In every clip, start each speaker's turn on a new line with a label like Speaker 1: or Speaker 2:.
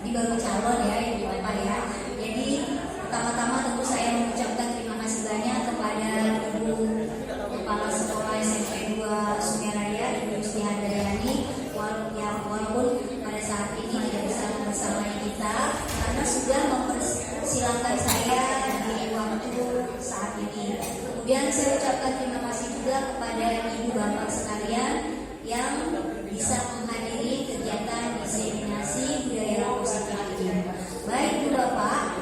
Speaker 1: Ini baru calon ya Ibu Bapak ya. Jadi pertama-tama tentu saya mengucapkan terima kasih banyak kepada Ibu Kepala Sekolah SMP 2 Sungai Raya, Ibu Yusti Handayani, walaupun pada saat ini tidak bisa bersama kita karena sudah mempersilahkan saya di waktu saat ini. Kemudian saya ucapkan terima kasih juga kepada Ibu Bapak sekalian yang bisa menghadiri kegiatan diseminasi budaya positif ini. Baik Ibu Bapak,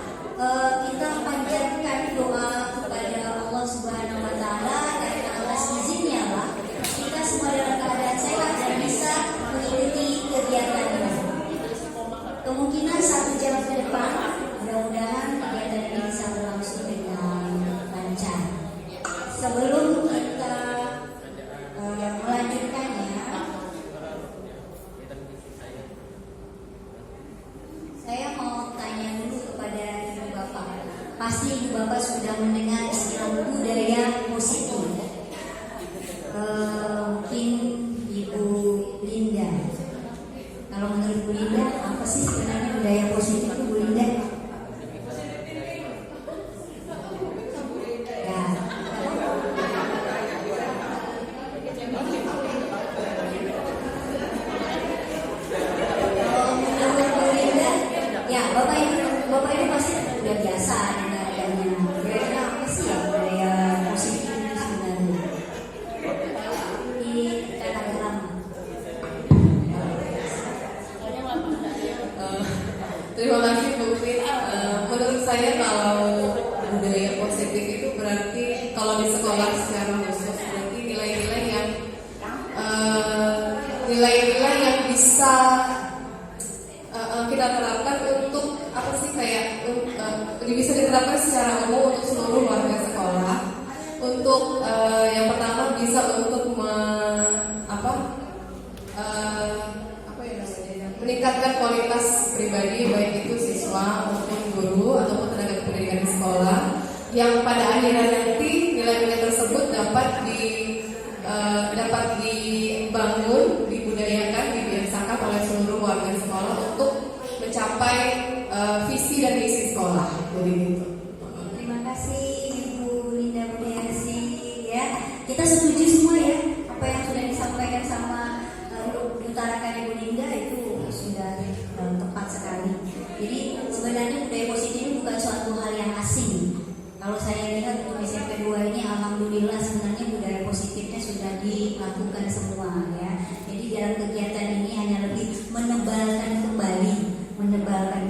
Speaker 1: kita panjatkan doa kepada Allah Subhanahu Wa Taala dan atas izinnya lah kita semua dalam keadaan sehat dan bisa mengikuti kegiatan ini. Kemungkinan 1 jam ke depan, mudah-mudahan kegiatan ini bisa berlangsung dengan lancar. Sebelum kita melanjutkannya, saya mau tanya dulu kepada Ibu Bapak. Pasti Ibu Bapak sudah mendengar istilah budaya positif. Mungkin Ibu Linda. Kalau menurut Bu Linda, apa sih sebenarnya budaya positif itu Bu Linda? Bapak ini pasti udah biasa dengan adanya budaya apa sih ya budaya positif itu sebenarnya? Ini kan agak lama.
Speaker 2: Terima kasih Bu Fit. Menurut saya kalau budaya positif itu berarti kalau di sekolah secara khusus berarti nilai-nilai yang bisa kita terapkan untuk apa sih kayak bisa diterapkan secara umum untuk seluruh warga sekolah. Untuk yang pertama bisa untuk meningkatkan kualitas pribadi baik itu siswa maupun guru ataupun tenaga pendidikan di sekolah, yang pada akhirnya nanti nilai-nilai tersebut dapat dibangun, dibudayakan, dibiasakan oleh seluruh warga sekolah untuk mencapai visi dan misi sekolah. Begitu.
Speaker 1: Terima kasih Ibu Linda Budiarsi ya. Kita setuju semua ya apa yang sudah disampaikan sama diutarakan Ibu Linda itu sudah tepat sekali. Jadi sebenarnya budaya positif ini bukan suatu hal yang asing. Kalau saya lihat untuk SMP 2 ini alhamdulillah sebenarnya budaya positifnya sudah dilakukan semua ya. Jadi dalam kegiatan ini hanya lebih menebalkan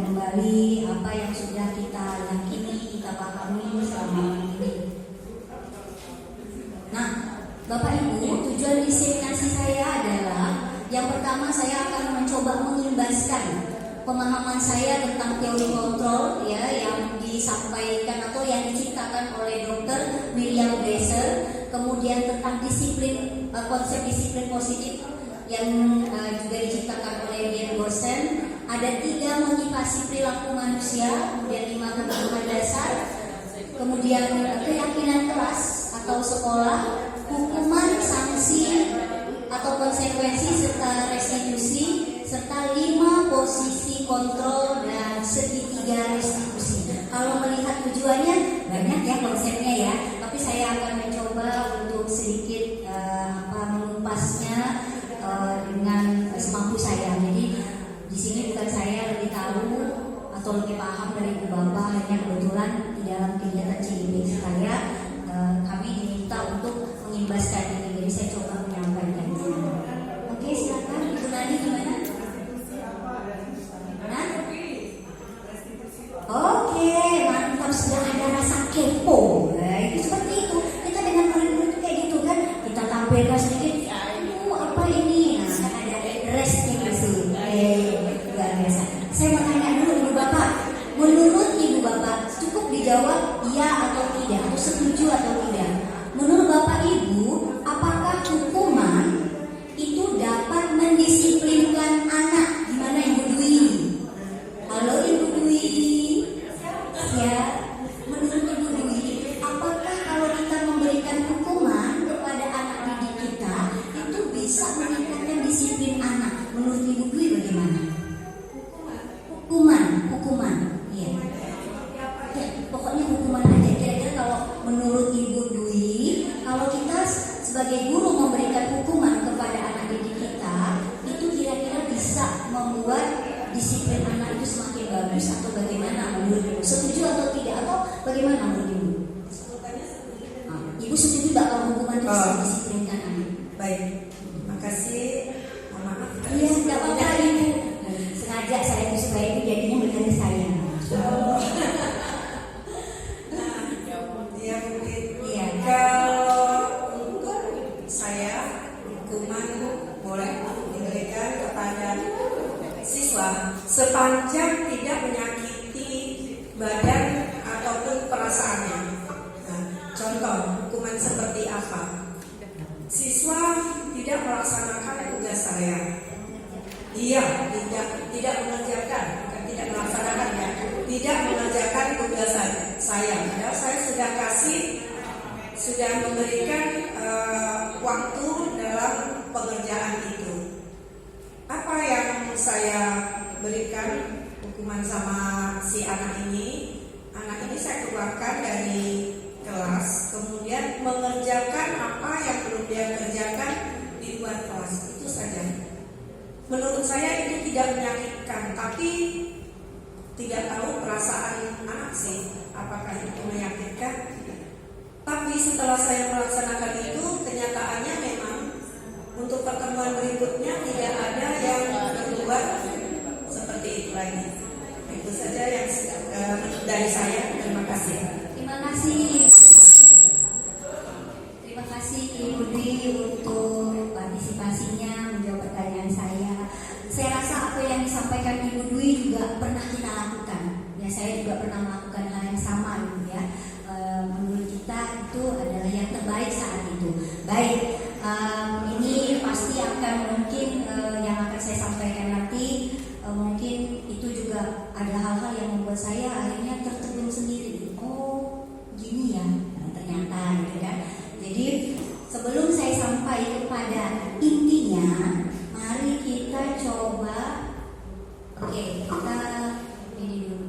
Speaker 1: kembali apa yang sudah kita yakini, kita pahami selama ini. Nah, Bapak Ibu, tujuan diseminasi saya adalah yang pertama saya akan mencoba mengimbaskan pemahaman saya tentang teori kontrol ya yang disampaikan atau yang diciptakan oleh Dr. Miriam Bresser, kemudian tentang disiplin konsep disiplin positif yang juga diciptakan oleh Dian Gorsen. Ada 3 motivasi perilaku manusia, kemudian 5 kebutuhan dasar, kemudian keyakinan kelas atau sekolah, hukuman, sanksi atau konsekuensi serta restitusi, serta 5 posisi kontrol dan segitiga restitusi. Kalau melihat tujuannya banyak ya konsepnya ya, tapi saya akan mencoba untuk sedikit mengumpasnya dengan semampu saya. Jadi di sini bukan saya lebih tahu atau lebih paham dari Ibu Bapak, hanya kebetulan di dalam kegiatan CIB saya kami diminta untuk mengimbaskan ini. Jadi saya coba menyampaikannya. Oke, silakan Ibu Nani gimana? Oke, mantap, sudah ada rasa kepo. Nah, itu seperti itu. Kita dengan murid-murid itu kayak gitu kan. Kita tampilkan sedikit. Apa ini? Nah, kan ada restnya di sini. Luar biasa. Saya mau tanya dulu Ibu Bapak. Menurut Ibu Bapak cukup dijawab iya atau tidak, atau setuju atau tidak. Menurut Bapak Ibu, apakah hukuman itu dapat mendisiplinkan anak? Gimana Ibu Dwi? Halo Ibu Dwi. Ya, menurut Ibu Dwi, apakah kalau kita memberikan hukuman kepada anak didik kita itu bisa meningkatkan disiplin anak? Menurut Ibu Dwi bagaimana? Hukuman disiplin anak itu semakin bagus atau bagaimana menurut Ibu? Setuju atau tidak atau bagaimana menurut Ibu? Ibu setuju nggak kalau hukuman itu disiplinkan anak?
Speaker 3: Baik, makasih. Maaf.
Speaker 1: Iya, nggak apa-apa Ibu. Sengaja saya itu supaya Ibu jadinya menjadi saya.
Speaker 3: Ya mungkin.
Speaker 1: Iya.
Speaker 3: Kalau untuk saya hukuman boleh diberikan kepada siswa sepanjang tidak menyakiti badan ataupun perasaannya. Nah, contoh hukuman seperti apa? Siswa tidak melaksanakan tugas saya. Dia tidak mengerjakan, bukan tidak melaksanakan ya, tidak mengerjakan tugas saya. Padahal saya sudah memberikan waktu dalam pengerjaan itu. Apa yang saya berikan hukuman sama si anak ini? Anak ini saya keluarkan dari kelas, kemudian mengerjakan apa yang belum dia kerjakan di luar kelas. Itu saja. Menurut saya itu tidak menyakitkan, tapi tidak tahu perasaan anak sih apakah itu menyakitkan. Tapi setelah saya melaksanakan itu, kenyataannya memang untuk pertemuan berikutnya tidak ada yang berubah seperti itu lagi. Itu saja yang dari saya. Terima kasih.
Speaker 1: Terima kasih. Terima kasih Ibu Dwi untuk partisipasinya menjawab pertanyaan saya. Saya rasa apa yang disampaikan Ibu Dwi juga pernah kita lakukan. Ya, saya juga pernah melakukan hal yang sama, Ibu ya. Menurut kita itu adalah yang terbaik saat itu. Baik, ini pasti akan mungkin yang akan saya sampaikan nanti mungkin itu juga ada hal-hal yang membuat saya akhirnya tertegun sendiri. Oh, gini ya, ternyata gitu kan. Jadi sebelum saya sampai kepada intinya, mari kita coba. Oke, kita ini dulu.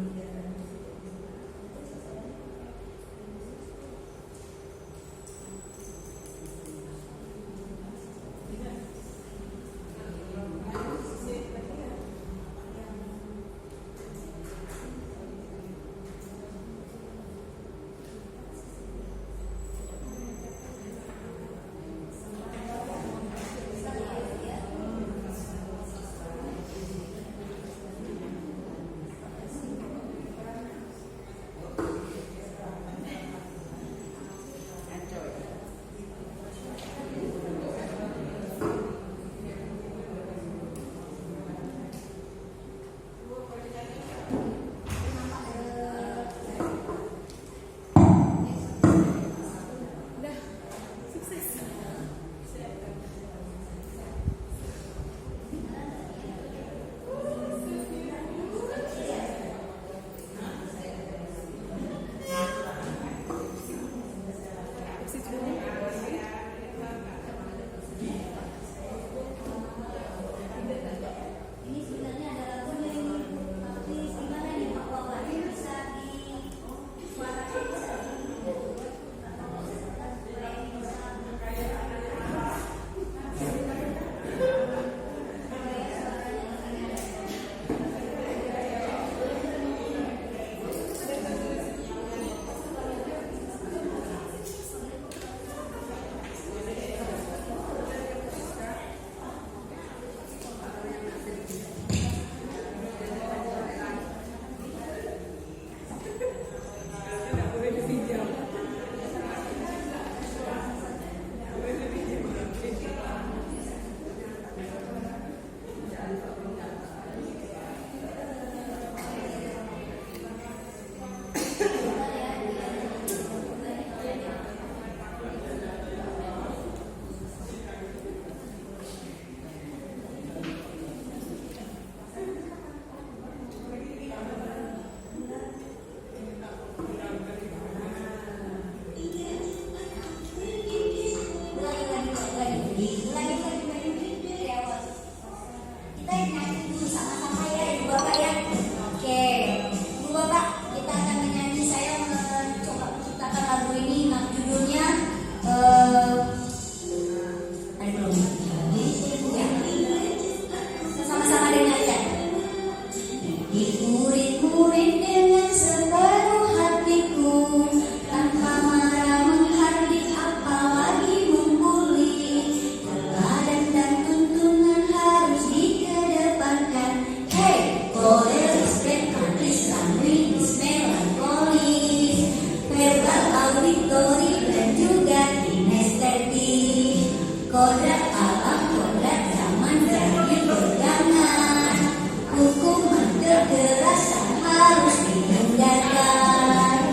Speaker 1: Murid-murid dengan sepenuh hatiku, tanpa marah menghardik apalagi membuli. Teladan dan tuntunan harus dikedepankan. Hey, kode respect, Islam, melankolis, verbal, auditori, dan juga kinestetik. Kodrat alam, kodrat zaman, jadi pegangan. Hukuman kekerasan harus dihindarkan.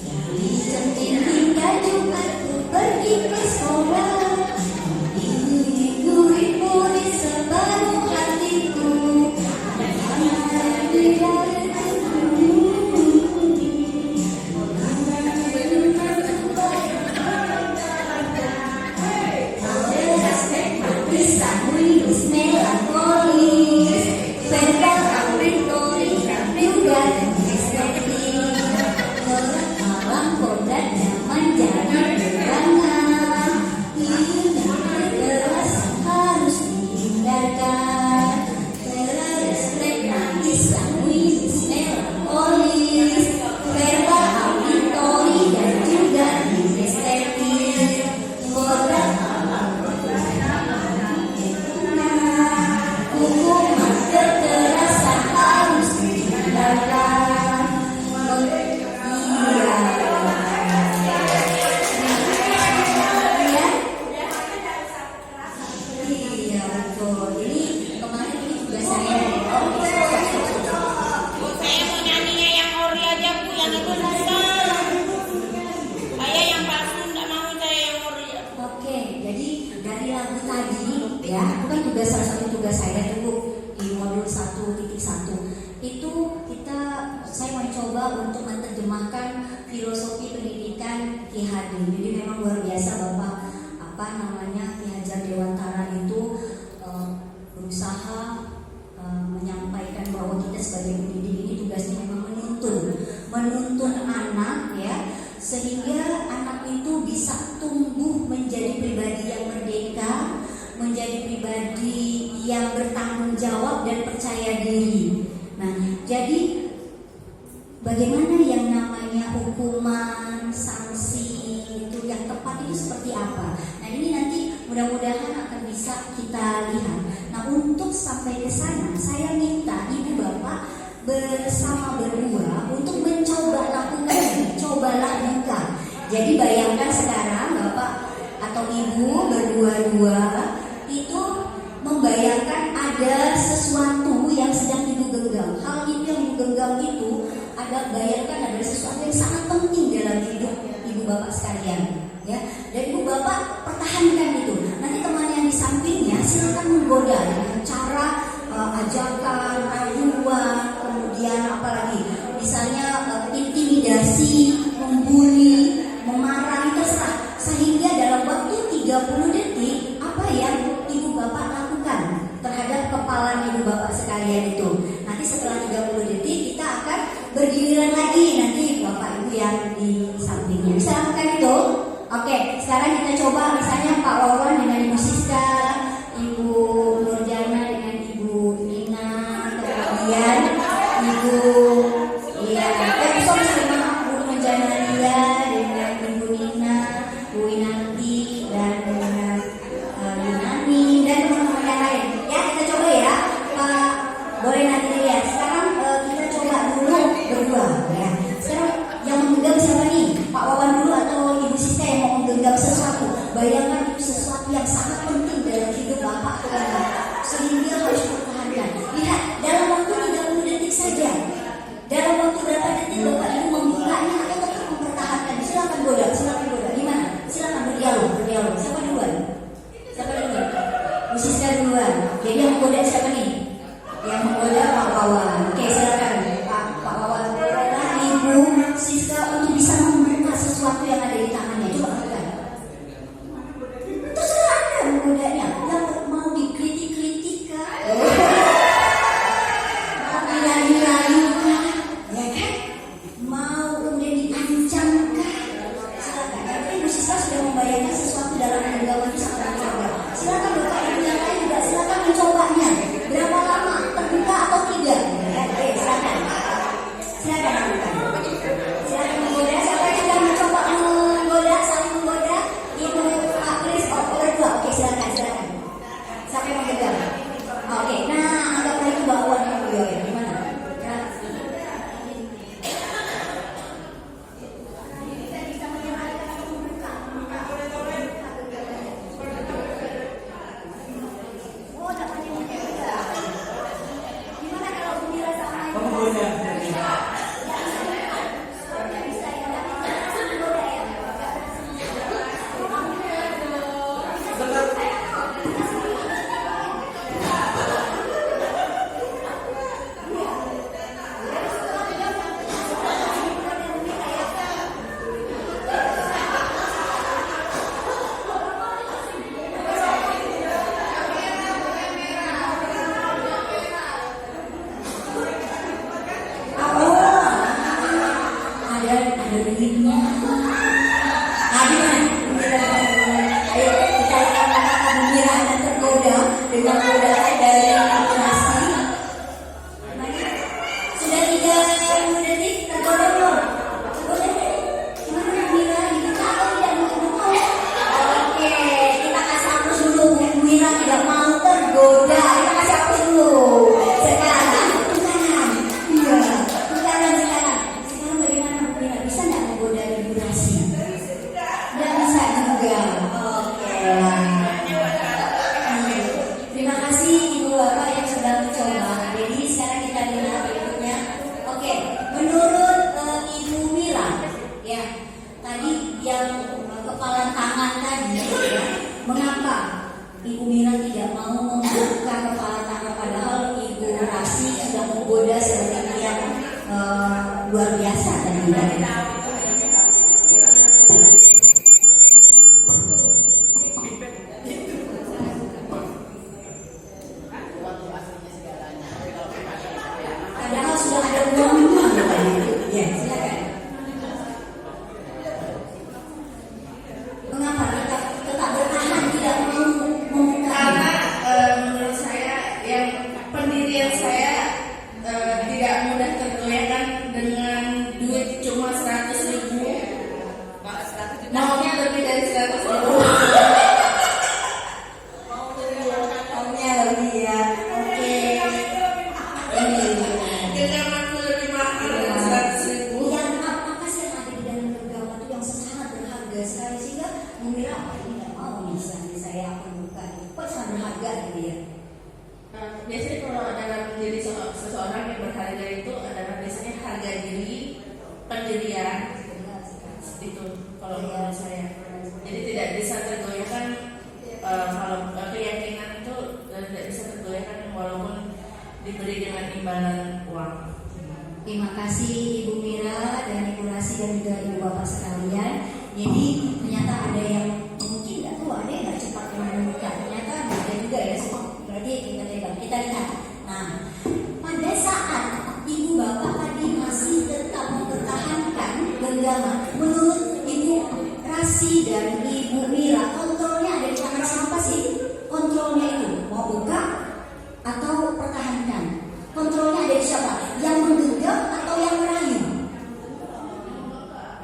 Speaker 1: Dari Senin hingga Jumat ku pergi ke sekolah, murid-murid sepenuh hatiku. Melankolis, verbal, auditori, dan juga kinestetik. Kodrat alam, kodrat zaman, jadi pegangan. Kekerasan harus dihindarkan. Respect, Islam, melankolis, verbal, auditori, dan juga kinestetik. Kodrat hukuman kekerasan harus dihindarkan. Iya betul. Ini kemarin ini juga saya
Speaker 4: Saya mau nyanyinya yang ori aja Bu, yang itu susah. Saya yang palsu, nggak mau saya yang ori.
Speaker 1: Oke, jadi dari lagu tadi ya, itu kan juga salah satu tugas saya dulu di modul 1.1. Itu saya mencoba untuk menerjemahkan filosofi pendidikan Ki Hadim. Jadi memang luar biasa Bapak Ki Hajar Dewantara itu berusaha menyampaikan bahwa kita sebagai pendidik ini tugasnya memang menuntun anak ya, sehingga anak itu bisa tumbuh menjadi pribadi yang merdeka, menjadi pribadi yang bertanggung jawab dan percaya diri. Nah, jadi bagaimana yang namanya hukuman, sanksi itu yang tepat itu seperti apa? Nah, ini nanti mudah-mudahan akan bisa kita lihat. Nah, untuk sampai ke sana, saya minta Ibu Bapak bersama berdua untuk mencoba lakukan ini, cobalah buka. Jadi bayangkan sekarang Bapak atau Ibu berdua-dua itu membayangkan ada sesuatu yang sedang Ibu genggam. Hal itu yang Ibu genggam itu bayangkan ada sesuatu yang sangat penting dalam hidup Ibu Bapak sekalian, ya. Dan Ibu Bapak pertahankan itu. Nanti teman yang di sampingnya silakan menggoda dengan cara ajakan, rayuan, kemudian apalagi misalnya intimidasi, membuli, memarahi, terserah. Sehingga dalam waktu 30 detik apa yang Ibu Bapak lakukan terhadap kepala Ibu Bapak sekalian itu. Nanti setelah 30 detik kita akan bergiliran lagi, nanti Bapak Ibu yang di sampingnya bisa lakukan itu. Oke, sekarang kita coba misalnya Pak Wawan dengan Ibu Siska, Ibu Nurjana dengan Ibu Nina, kemudian Ibu Bu Nurjana Lia dengan Ibu Nina, Bu Winanti dan dengan Yunani dan teman-teman yang lain. Ya, kita coba ya. Pak, boleh nanti dilihat. Sekarang kita coba dulu berdua ya. Sekarang yang memegang siapa nih?
Speaker 3: menggoda.
Speaker 1: Ada duitnya. Ayo kita lihat apakah Bu Mira akan tergoda dengan godaan dari aplikasi. Sudah 30 detik tergoda belum? Tergoda gimana Bu Mira? Dibuka atau tidak mau? Oke, kita kasih hapus dulu. Bu Mira tidak mau tergoda. Kita kasih hapus dulu. Sekarang sekarang bagaimana Bu Mira? Bisa nggak menggoda Ibu Rasi? Nggak bisa juga. Oke. Terima kasih Ibu Bapak yang sudah mencoba. Jadi sekarang kita lihat berikutnya. Oke, menurut Ibu Mira, ya tadi yang kepala tangan tadi, ya, mengapa Ibu Mira tidak mau membuka kepala tangan padahal Ibu Rasi sudah menggoda seperti yang luar biasa tadi ya. Padahal sudah ada uangnya ya, silakan. Mengapa kita tetap bertahan tidak mau membuka?
Speaker 2: Karena menurut saya yang pendirian saya tidak mudah tergoyahkan dengan duit cuma 100.000. Maunya lebih dari 100.000.
Speaker 1: Maunya lebih ya. Oke.
Speaker 2: Dengan aku lebih mahal dari 100.000.
Speaker 1: Yang apa sih yang ada di dalam genggaman itu yang sangat berharga sekali sehingga mengira tidak mau misalnya saya akan buka kok sangat berharga gitu ya.
Speaker 2: Biasanya kalau dalam diri seseorang yang berharga itu adalah biasanya harga diri, pendirian, itu kalau menurut saya. Jadi tidak bisa tergoyahkan kalau keyakinan itu tidak bisa tergoyahkan walaupun diberi dengan imbalan uang.
Speaker 1: Terima kasih Ibu Mira dan Ibu Rasi dan juga Ibu Bapak sekalian. Jadi ternyata ada yang mungkin nggak tahu, ada yang nggak cepat menemukan. Ternyata ada juga ya. Berarti kita lihat. Nah, pada saat Ibu Bapak tadi masih tetap mempertahankan genggaman, menurut Ibu Rasi dan Ibu Mira, kontrolnya ada di tangan siapa sih? Kontrolnya itu mau buka atau pertahankan? Kontrolnya ada di siapa? Yang menggenggam atau yang merayu?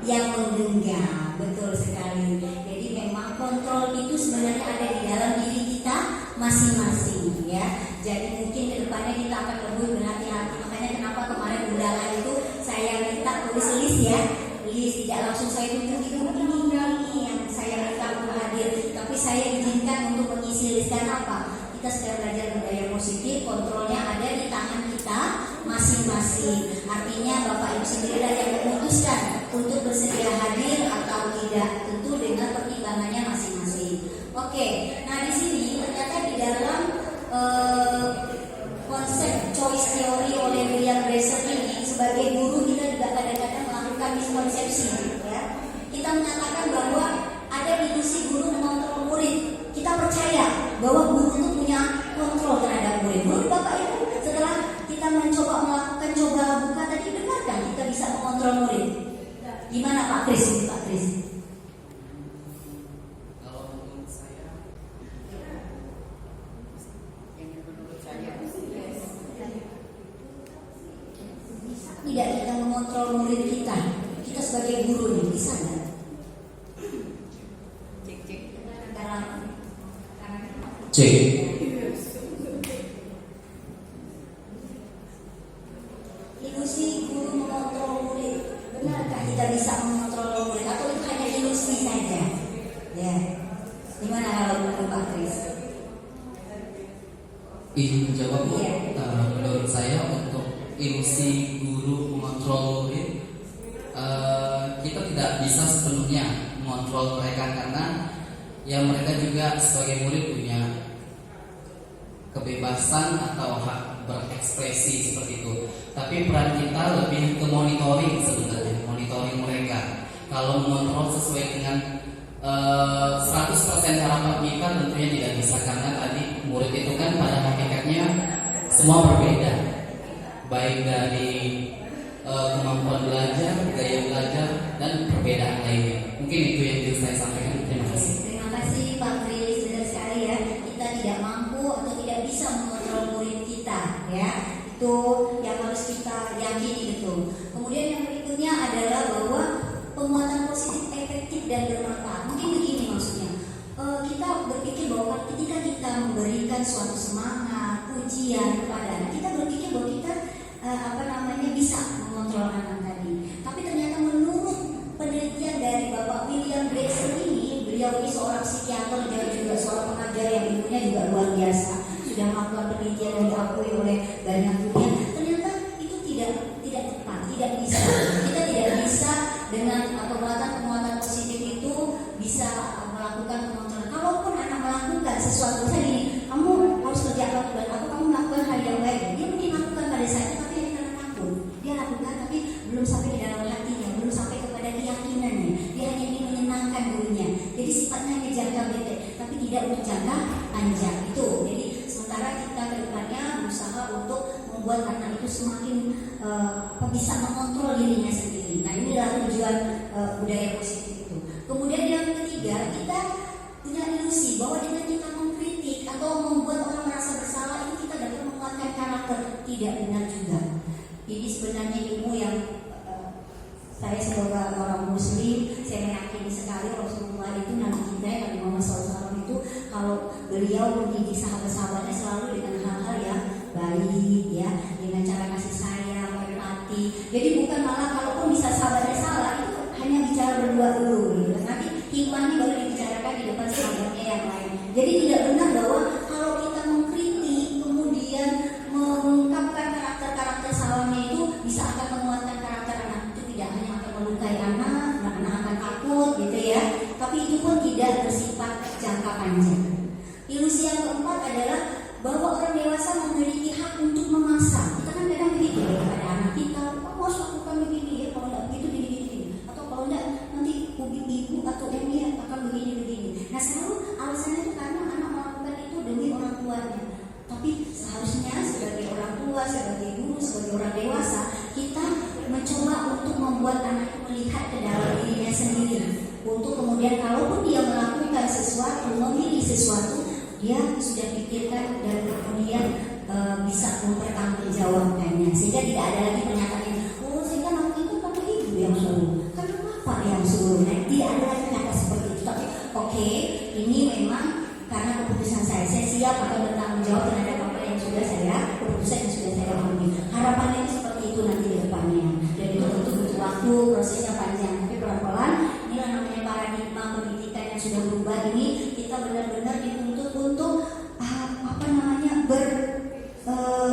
Speaker 1: Yang menggenggam, betul sekali. Jadi memang kontrol itu sebenarnya ada di dalam diri kita masing-masing ya. Jadi mungkin kedepannya kita akan lebih berhati-hati. Makanya kenapa kemarin undangan itu saya minta tulis list ya. List tidak langsung saya tunjuk itu ini yang saya minta untuk hadir. Tapi saya izinkan untuk mengisi list dan apa? Kita sedang belajar budaya positif, kontrolnya ada di tangan kita masing-masing. Artinya Bapak Ibu sendiri yang memutuskan untuk bersedia hadir atau tidak, tentu dengan pertimbangannya masing-masing. Oke, nah di sini ternyata di dalam konsep choice theory oleh William Glasser ini, sebagai guru kita juga kadang-kadang melakukan miskonsepsi ya. Kita menyatakan bahwa ada ilusi guru mengontrol murid. Kita percaya bahwa guru itu punya kontrol terhadap murid. Menurut Bapak Ibu, setelah kita mencoba melakukan coba buka tadi, benarkah kita bisa mengontrol murid? Gimana Pak Kris? Pak Kris? Tidak kita mengontrol murid kita sebagai guru nih, bisa nggak?
Speaker 5: Cek.
Speaker 1: Ilusi guru mengontrol murid, benarkah kita bisa mengontrol murid atau itu hanya ilusi saja? Ya, gimana kalau menurut Pak Kris?
Speaker 5: Izin menjawab Bu.
Speaker 1: Iya.
Speaker 5: Menurut saya untuk ilusi guru mengontrol murid, kita tidak bisa sepenuhnya mengontrol mereka karena ya mereka juga sebagai murid punya kebebasan atau hak berekspresi seperti itu. Tapi peran kita lebih ke monitoring sebenarnya, monitoring mereka. Kalau mengontrol sesuai dengan 100% harapan kita tentunya tidak bisa, karena tadi murid itu kan pada hakikatnya semua berbeda, baik dari kemampuan belajar, gaya belajar, dan perbedaan lainnya. Mungkin itu yang bisa saya sampaikan. Terima kasih.
Speaker 1: Terima kasih Pak Pris, benar sekali ya. Kita tidak mampu atau tidak bisa mengontrol murid kita, ya. Itu yang harus kita yakini betul. Kemudian yang berikutnya adalah bahwa penguatan positif efektif dan bermanfaat. Mungkin begini maksudnya. Kita berpikir bahwa ketika kita memberikan suatu semangat, pujian kepada anak, kita berpikir bahwa kita bisa mengontrol anak tadi. Tapi ternyata menurut penelitian dari Bapak William Gregson ini, beliau ini seorang psikiater dan juga seorang pengajar yang ilmunya juga luar biasa, sudah melakukan penelitian yang diakui oleh banyak dunia. Ternyata itu tidak tepat, tidak bisa. Kita tidak bisa dengan penguatan positif itu bisa melakukan pengontrolan. Kalaupun anak melakukan sesuatu, misalnya gini, kamu harus kerja apa buat aku, kamu melakukan hal yang baik, dia mungkin lakukan pada saat itu, tapi karena takut, dia lakukan tapi belum sampai di dalam hatinya, belum sampai kepada keyakinannya, dia hanya ingin menyenangkan gurunya. Jadi sifatnya hanya jangka pendek, tapi tidak untuk jangka panjang itu. Jadi sementara kita ke depannya berusaha untuk membuat anak itu semakin bisa mengontrol dirinya sendiri. Nah, inilah tujuan budaya positif itu. Kemudian yang ketiga, kita punya ilusi bahwa dengan kita mengkritik atau membuat orang merasa bersalah itu kita dapat menguatkan karakter. Tidak benar juga. Ini sebenarnya ilmu yang saya sebagai orang Muslim, saya meyakini sekali Rasulullah itu, Nabi kita yang Nabi Muhammad SAW itu, kalau beliau mendidik sahabat-sahabatnya selalu dengan hal-hal yang baik, ya, dengan cara kasih sayang, empati. Jadi bukan malah kalaupun bisa sahabatnya salah itu hanya bicara berdua dulu, gitu. Nanti hikmahnya baru dibicarakan di depan sahabatnya yang lain. Jadi tidak benar bahwa kalau kita mengkritik kemudian mengungkapkan karakter-karakter salahnya itu bisa akan menguatkan karakter anak. Itu tidak hanya akan melukai anak akan takut, gitu ya. Tapi itu pun tidak bersifat jangka panjang. Ilusi yang keempat adalah bahwa orang dewasa memiliki hak untuk memaksa. Kita kan kadang begitu ya kepada anak kita, kamu harus lakukan begini ya, kalau tidak begitu begini, atau kalau tidak nanti ibu atau umi akan begini. Nah, selalu alasannya itu karena anak melakukan itu demi orang tuanya. Tapi seharusnya sebagai orang tua, sebagai guru, sebagai orang dewasa, kita mencoba untuk membuat anak itu melihat ke dalam dirinya sendiri. Untuk kemudian kalaupun dia melakukan sesuatu, memilih sesuatu, dia sudah pikirkan dan kemudian bisa mempertanggungjawabkannya, sehingga tidak ada lagi pernyataan sehingga waktu itu kamu ibu yang suruh, kan bapak yang suruh. Nah, tidak ada lagi kata seperti itu. Tapi oke, ini memang karena keputusan saya siap akan bertanggung jawab terhadap apa yang sudah saya keputusan yang sudah saya ambil. Harapannya seperti itu nanti di depannya, dan itu tentu butuh waktu, prosesnya panjang, tapi pelan-pelan. Inilah namanya paradigma pendidikan yang sudah berubah ini. Kita benar-benar dituntut untuk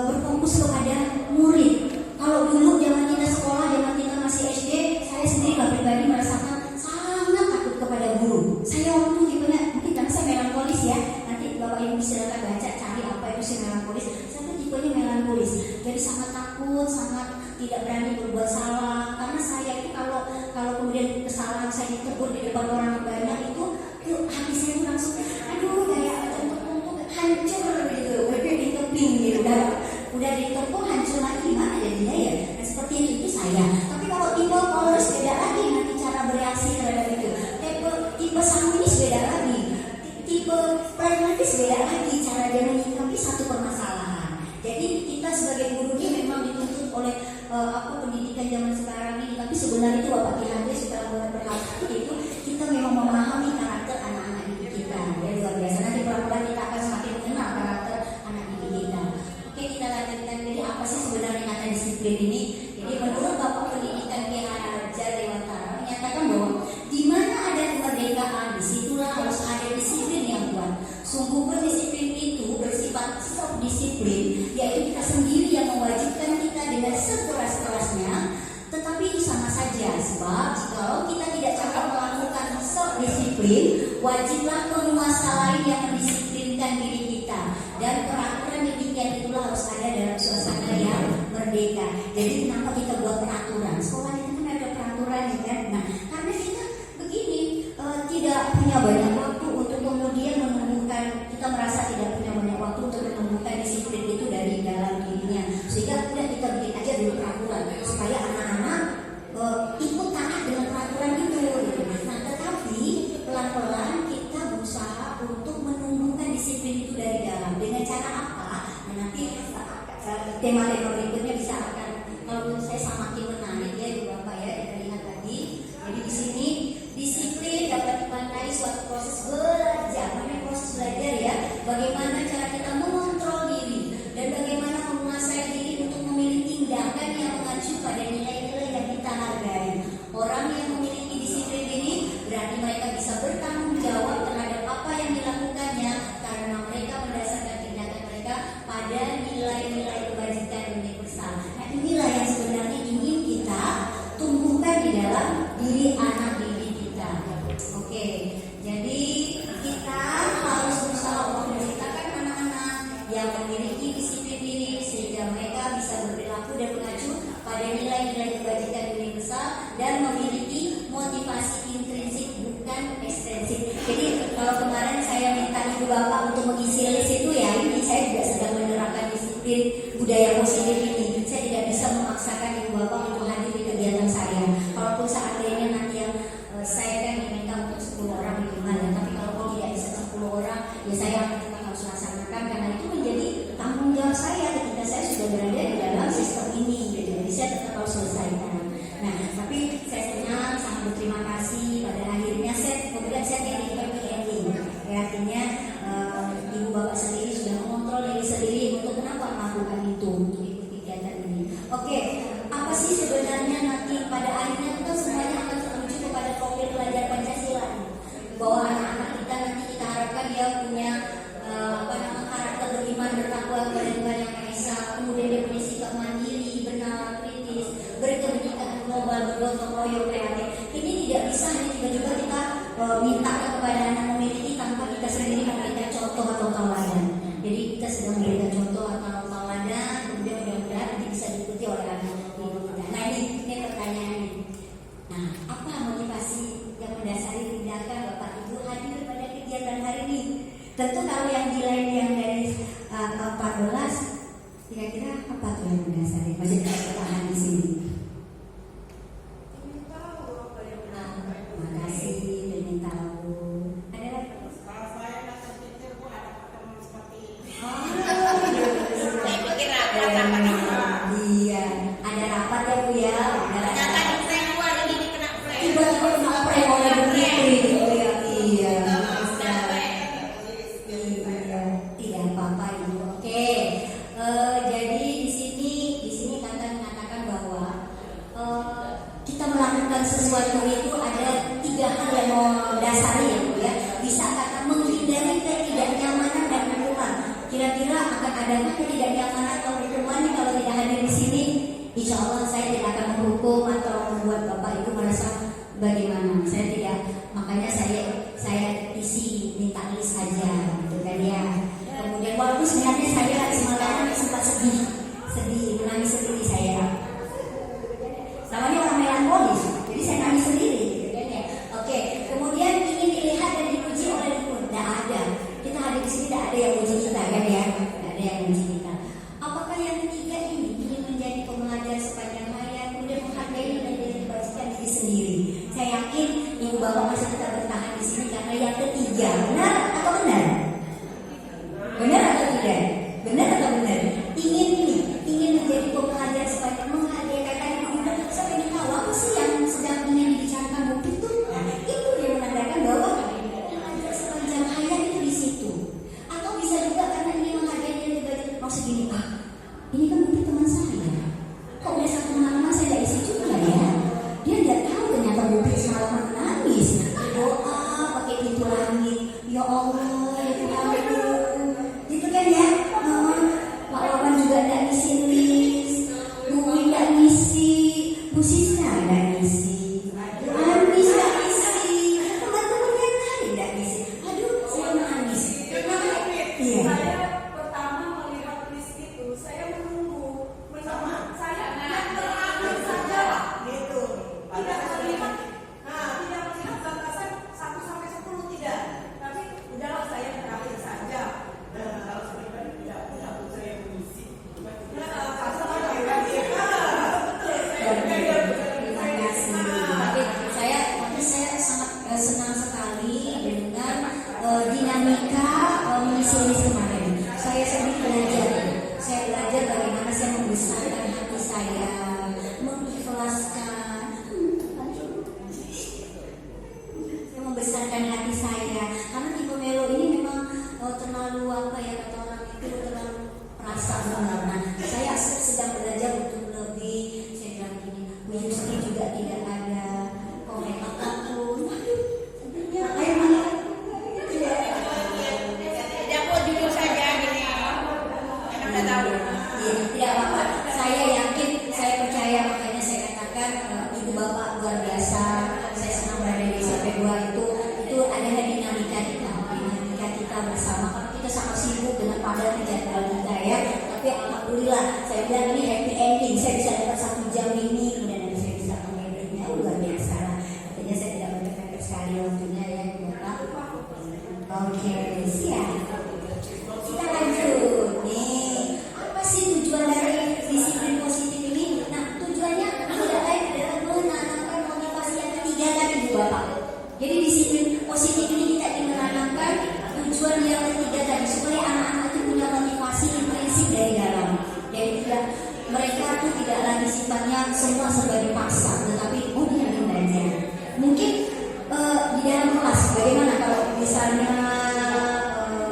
Speaker 1: berfokus kepada murid. Kalau dulu zaman kita sekolah, zaman kita masih SD, saya sendiri pribadi merasakan sangat takut kepada guru. Saya waktu tipenya, mungkin karena saya melankolis ya, nanti Bapak Ibu silakan baca cari apa itu si melankolis. Saya tuh tipenya melankolis, jadi sangat takut, sangat tidak berani berbuat salah. Karena saya itu kalau kemudian kesalahan saya ditegur di depan orang banyak itu hati saya itu langsung kayak untuk hancur gitu, diteping gitu, udah ditepung hancur lagi, gimana jadinya ya. Nah, seperti itu saya. Tapi kalau tipe polos beda lagi nanti cara bereaksi terhadap itu. Tipe sanguinis beda lagi, tipe pragmatis beda lagi cara dia menyikapi satu permasalahan. Jadi kita sebagai guru ini memang dituntut oleh pendidikan zaman sekarang ini. Tapi sebenarnya itu Bapak Ki setelah berhal seperti itu, kita memang memahami karakter anak-anak didik kita. Ya, luar biasa. Nanti pelan-pelan kita akan semakin mengenal karakter anak didik kita. Oke, kita lanjutkan. Jadi apa sih sebenarnya kata disiplin ini? Jadi menurut Bapak Pendidikan Ki Hajar Dewantara menyatakan bahwa di mana ada kemerdekaan, disitulah harus ada disiplin yang kuat. Sungguh berdisiplin itu bersifat self-disiplin, yaitu kita sendiri yang mewajibkan kita dengan disiplin, wajiblah penguasa lain yang mendisiplinkan diri kita. Dan peraturan demikian itulah harus ada dalam suasana yang merdeka. Jadi kenapa kita buat peraturan? Sekolah kita kan ada peraturan ya kan? Nah, karena kita begini tidak punya banyak waktu untuk kemudian menemukan, kita merasa tidak punya banyak waktu untuk menemukan disiplin itu dari dalam dirinya. Sehingga udah kita bikin aja dulu peraturan supaya anak-anak ikut taat dengan peraturan itu. Gitu. Nah, tetapi pelan-pelan kita berusaha untuk menumbuhkan disiplin itu dari dalam. Dengan cara apa? Nah, nanti tema-tema berikutnya bisa akan, kalau menurut saya semakin menarik ya Ibu Bapak ya, kita lihat tadi. Jadi di sini disiplin dapat dimaknai suatu proses belajar. Namanya proses belajar ya. Bagaimana cara kita mengontrol diri dan bagaimana menguasai diri untuk memilih tindakan yang mengacu pada nilai-nilai yang kita hargai. Orang yang memiliki disiplin ini berarti mereka bisa bertanggung jawab terhadap apa yang dilakukannya karena mereka mendasarkan tindakan mereka pada nilai-nilai kebajikan universal. Nah, inilah yang sebenarnya ingin kita tumbuhkan di dalam diri anak didik kita. Oke, jadi kita harus berusaha untuk menciptakan anak-anak yang memiliki disiplin diri sehingga mereka bisa berperilaku dan mengacu pada nilai-nilai kebajikan universal dan memiliki motivasi intrinsik bukan ekstrinsik. Jadi kalau kemarin saya minta Ibu Bapak untuk mengisi list itu ya, ini saya juga sedang menerapkan disiplin budaya positif ini. Saya tidak bisa memaksakan Ibu Bapak untuk hadir di kegiatan saya. Kalaupun seandainya nanti yang saya kan diminta untuk 10 orang di gimana, tapi kalau tidak bisa 10 orang, ya saya tetap harus laksanakan karena itu menjadi tanggung jawab saya ketika saya sudah berada di dalam sistem ini. Jadi saya tetap harus selesaikan. Nah, tapi saya senang, sangat berterima kasih pada akhirnya kemudian saya jadi happy ending. Ya, artinya Ibu Bapak sendiri sudah mengontrol diri sendiri untuk kenapa melakukan itu, untuk ikut kegiatan ini. Oke, apa sih sebenarnya nanti pada akhirnya kita semuanya akan menuju kepada profil pelajar Pancasila, bahwa anak-anak kita nanti kita harapkan dia punya karakter beriman, bertakwa kepada Tuhan Yang Maha Esa, kemudian dia punya sikap mandiri, benar, kritis, berkebijakan global, bergotong royong, kreatif. Ini tidak bisa hanya tiba-tiba kita minta kepada anak memiliki tanpa kita sendiri memberikan contoh atau tauladan. Jadi kita sedang memberikan contoh atau tauladan, kemudian mudah-mudahan nanti bisa diikuti oleh anak kita. Nah, ini pertanyaannya. Nah, apa motivasi yang mendasari tindakan Bapak Ibu hadir pada kegiatan hari ini? Tentu kalau yang lain yang dari 14, kira-kira apa tuh yang mendasari? Masih tidak bertahan di sini. Makasih, ingin tahu. Ada lagi?
Speaker 4: Kalau saya datang pikir Bu ada pertemuan seperti ini.
Speaker 1: Saya
Speaker 4: pikir rapat.
Speaker 1: Iya, ada rapat ya Bu ya.
Speaker 4: Ternyata di prank Bu hari ini kena prank.
Speaker 1: Tiba-tiba kena prank oleh Bu Fitri gitu ya. Iya. Tidak apa-apa Ibu. Oke. Jadi di sini kata mengatakan bahwa kita melakukan sesuatu itu ada 3 hal yang mendasari ya Bu ya. Bisa kata menghindari ketidaknyamanan dan hukuman. Kira-kira akan adakah ketidaknyamanan atau hukuman kalau tidak hadir di sini? Insya Allah saya tidak akan menghukum atau membuat Bapak Ibu merasa bagaimana. Saya tidak, makanya saya isi minta list aja gitu kan ya. Kemudian walaupun sebenarnya saya semalam sempat sedih, menangis sendiri saya. Namanya orang melankolis, jadi saya nangis sendiri gitu kan ya. Oke, kemudian ingin dilihat dan dipuji oleh dukun. Tidak ada. Kita hadir di sini tidak ada yang puji kita kan ya. Tidak ada yang puji kita. Apakah yang ketiga ini ingin menjadi pembelajar sepanjang hayat, kemudian menghargai dan kebajikan diri sendiri? Saya yakin Ibu Bapak masih tetap bertahan di sini karena yang ketiga. Benar atau benar? Benar atau tidak? Benar atau benar? Ingin menjadi pembelajar sepanjang menghargai kata Ibu Bunda. Saya ingin tahu apa sih yang sedang ingin dibicarakan Bu itu? Nah, itu yang menandakan bahwa pembelajar sepanjang hayat itu di situ. Atau bisa juga karena ingin menghargai dan kebajikan. Maksud gini, Pak, ini kan mungkin teman saya. Kok biasa kemana-mana saya tidak isi juga ya? Dia tidak tahu ternyata Bu semalaman menangis. namanya semua serba dipaksa, tetapi oh dia ingin belajar. Mungkin di dalam kelas bagaimana kalau misalnya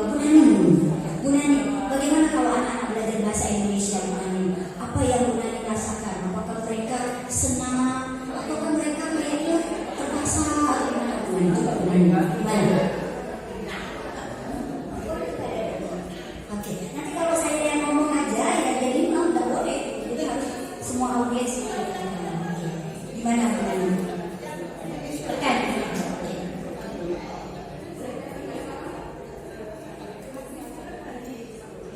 Speaker 1: Bu Nani, bagaimana kalau anak-anak belajar bahasa Indonesia, Bu Nani? Apa yang Bu Nani rasakan? Apakah mereka senang ataukah mereka kayaknya terpaksa? Gimana Bu Nani? Coba Bu Nani, gimana? Oke, nanti kalau saya yang ngomong aja ya jadi nggak boleh, jadi harus semua audiens. Gimana Bu Nani? Tekan.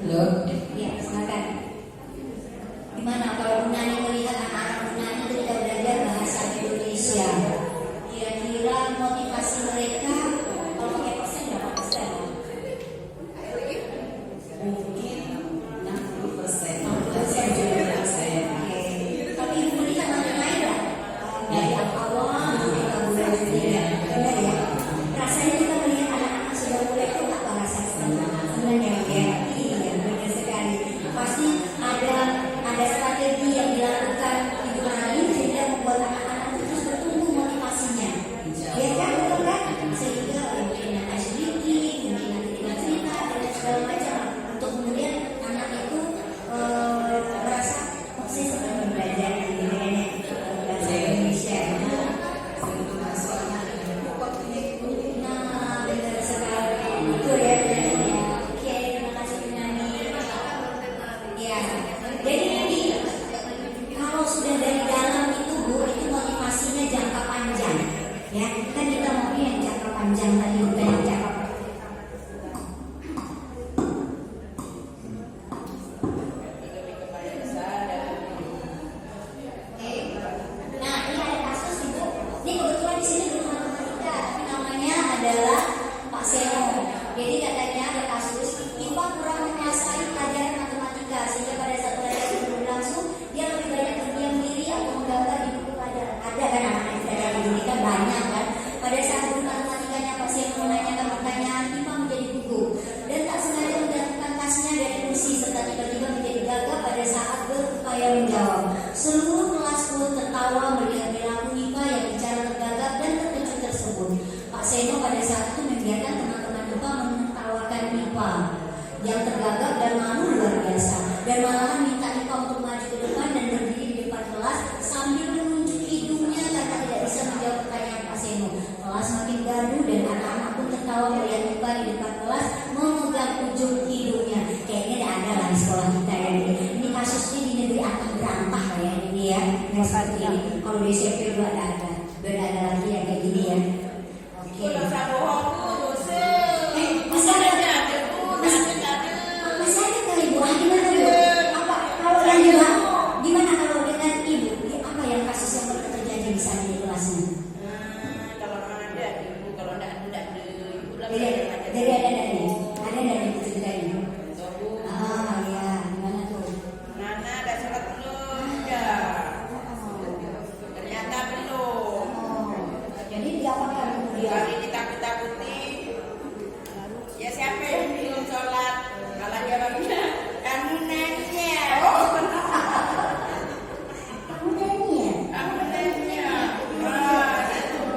Speaker 5: Halo.
Speaker 1: Ya, silakan. Gimana kalau Bu Nani melihat anak-anak Bu Nani ketika belajar bahasa Indonesia? Kira-kira motivasi mereka kalau pakai persen berapa persen?
Speaker 2: Mungkin 60%.
Speaker 1: 60% juga. Oke. Tapi Ibu melihat anak lain nggak? Dari awal kita mulai belajar, benar ya? Rasanya kita melihat anak-anak sudah mulai itu apa rasa sebenarnya ya? Iya, benar sekali. Pasti ada strategi yang dilakukan Ibu Nani sehingga membuat anak-anak itu terus bertumbuh motivasinya. Ya kan, betul kan? Sehingga mungkin ada sedikit, mungkin nanti dengan cerita dan segala macam untuk kemudian anak itu merasa oh saya senang belajar gitu kan bahasa Indonesia. Nah, benar sekali. Itu ya, benar ya. Oke, terima kasih Bu Nani. Ya, jadi nanti kalau sudah dari dalam itu Bu, itu motivasinya jangka panjang. Ya, kan kita maunya yang jangka panjang tadi bukan yang jangka Oke. Nah, ini ada kasus Ibu. Ini kebetulan di sini belum matematika, tapi namanya adalah Pak Seno. Jadi katanya ada kasus IPA kurang menguasai pelajaran matematika sehingga pada saat pelajaran itu berlangsung dia lebih banyak berdiam diri atau menggambar di buku pelajaran. Ada kan anak-anak yang belajar di kan banyak kan. Pada saat guru matematikanya Pak Seno menanyakan pertanyaan, IPA menjadi gugup dan tak sengaja menjatuhkan tasnya dari kursi serta tiba-tiba menjadi gagap pada saat berupaya menjawab. Seluruh kelas pun tertawa melihat perilaku IPA yang bicara tergagap dan terkejut tersebut. Pak Seno pada saat itu membiarkan teman-teman IPA menertawakan IPA yang tergagap dan malu luar biasa, dan malahan minta IPA untuk maju ke depan dan berdiri di depan kelas sambil menunjuk hidungnya karena tidak bisa menjawab pertanyaan Pak Seno. Kelas makin gaduh dan anak-anak pun tertawa melihat IPA di depan kelas memegang ujung hidungnya. Kayaknya tidak ada lah di sekolah kita ya. Ini kasusnya di negeri akan berantah lah ya ini ya. Yang seperti ini. Kalau di SMP juga ada. Berada lagi yang kayak gini ya. Oke. Masih ada kali Bu? Gimana Bu? Apa kalau yang bilang? Gimana kalau dengan Ibu? Apa yang kasus yang pernah terjadi di sana di kelasnya?
Speaker 4: Kalau ada ibu, kalau tidak ibu lah.
Speaker 1: Dari ada dari ceritanya. Ah ya, gimana tuh?
Speaker 4: Nana ada sholat belum? Ya. Ternyata belum.
Speaker 1: Oh, jadi diapakan kemudian?
Speaker 4: Kali ditakut-takuti. Ya siapa yang belum sholat? Kalau jawabnya kamu nanya.
Speaker 1: Kamu nanya?
Speaker 4: Kamu nanya. Wah, gitu.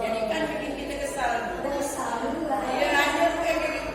Speaker 4: Jadi kan bikin kita kesal.
Speaker 1: Besar juga.
Speaker 4: Iya lanjut kayak gitu.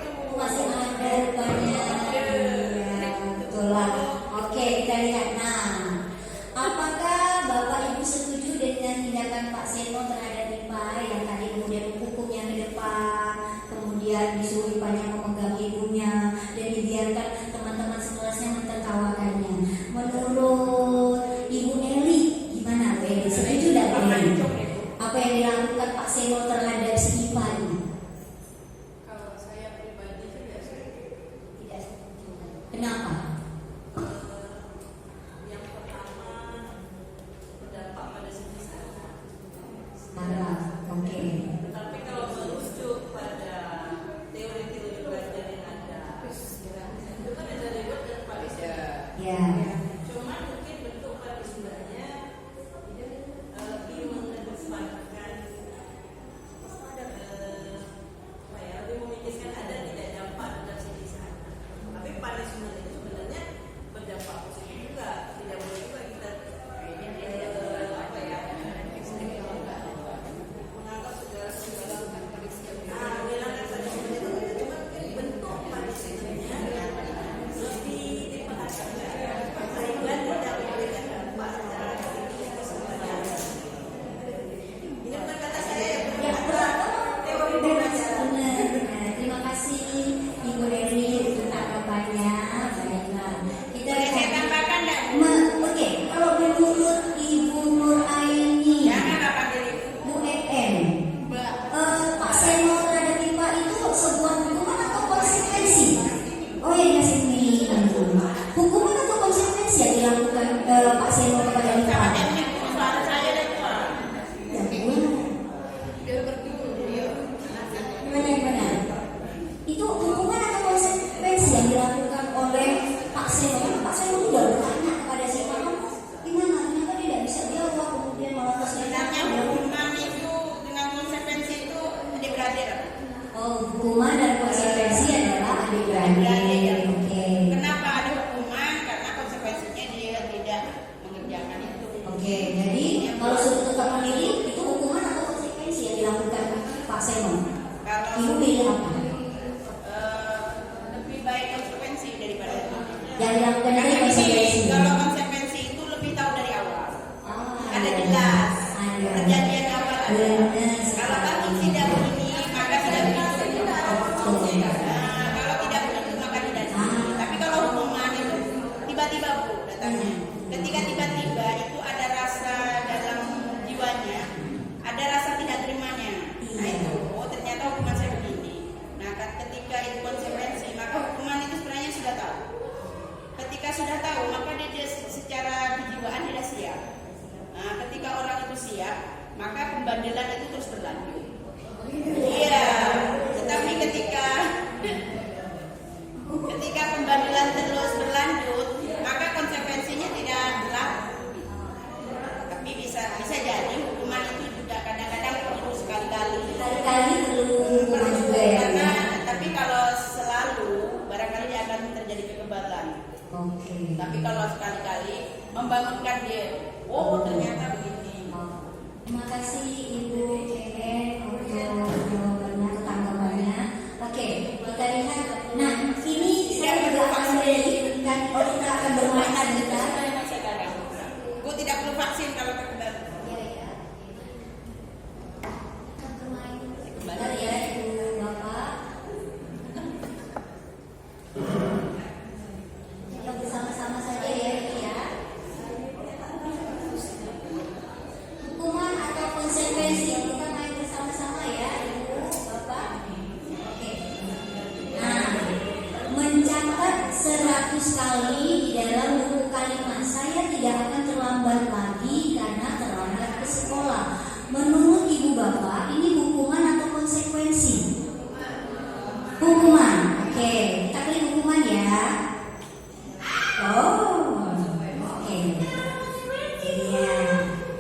Speaker 1: Oke, jadi kalau sudah tetap memilih itu hukuman atau konsekuensi yang dilakukan Pak Seno?
Speaker 4: Kalau
Speaker 1: Ibu pilih apa?
Speaker 4: lebih baik konsekuensi daripada itu.
Speaker 1: Yang dilakukan
Speaker 4: Karena
Speaker 1: itu konsekuensi.
Speaker 4: kalau konsekuensi itu lebih tahu dari awal.
Speaker 1: Oh,
Speaker 4: Ada jelas.
Speaker 1: Ada.
Speaker 4: Kejadian awal ada.
Speaker 1: Benar.
Speaker 4: Kalau kamu tidak begini, maka tidak begitu. Nah, kalau tidak begitu, maka tidak begitu. Tapi kalau hukuman itu tiba-tiba Bu datangnya. Ketika tiba-tiba itu ada rasa dalam jiwanya, ada rasa tidak terimanya. Nah itu, oh ternyata hukuman saya begini. Nah ketika itu konsekuensi, maka hukuman itu sebenarnya sudah tahu. Ketika sudah tahu, maka dia secara kejiwaan tidak siap. Nah, ketika orang itu siap, maka pembandelan itu terus berlanjut. Iya, tetapi ketika pembandelan terus berlanjut, maka konsekuensinya tidak berlaku. Tapi bisa jadi hukuman itu juga kadang-kadang perlu sekali-kali.
Speaker 1: Kali-kali perlu hukuman juga ya.
Speaker 4: Karena tapi kalau selalu barangkali dia akan terjadi kekebalan.
Speaker 1: Oke.
Speaker 4: Tapi kalau sekali-kali membangunkan dia, oh ternyata begini.
Speaker 1: Terima kasih Ibu Ken untuk jawabannya, tanggapannya. Oke, kita lihat. Nah, ini saya juga akan memberikan, kita akan bermain kita.
Speaker 4: Gue tidak perlu vaksin kalau terkebal.
Speaker 1: Bentar ya Ibu Bapak. Kita bersama-sama saja ya ini ya. Hukuman atau konsekuensi kita main bersama-sama ya Ibu Bapak. Oke. Nah, mencatat 100 kali di dalam buku kalimat saya tidak akan terlambat lagi karena terlambat ke sekolah. Menurut Ibu Bapak, ini hukuman atau konsekuensi? Hukuman. Oke, kita pilih hukuman ya. Oh, oke. Iya,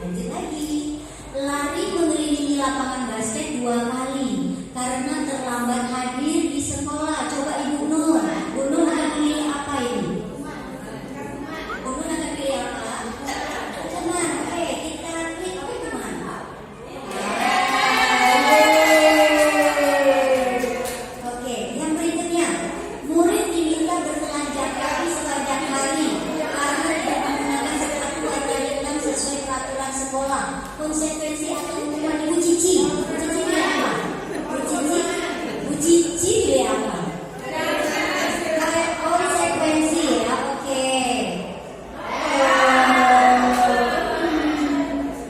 Speaker 1: lanjut lagi. Lari mengelilingi lapangan basket 2 kali karena terlambat hadir di sekolah. Coba Ibu Nur. Bu Nur akan pilih apa ini? Bu Nur akan pilih apa? Hukuman. Oke, kita klik hukuman. Oke, yang berikutnya, murid diminta bertelanjang kaki sebanyak hari karena tidak menggunakan sepatu warna hitam sesuai peraturan sekolah. Konsekuensi atau hukuman Ibu Cici? Bu Cici pilih apa? Bu Cici pilih apa? Konsekuensi ya, oke.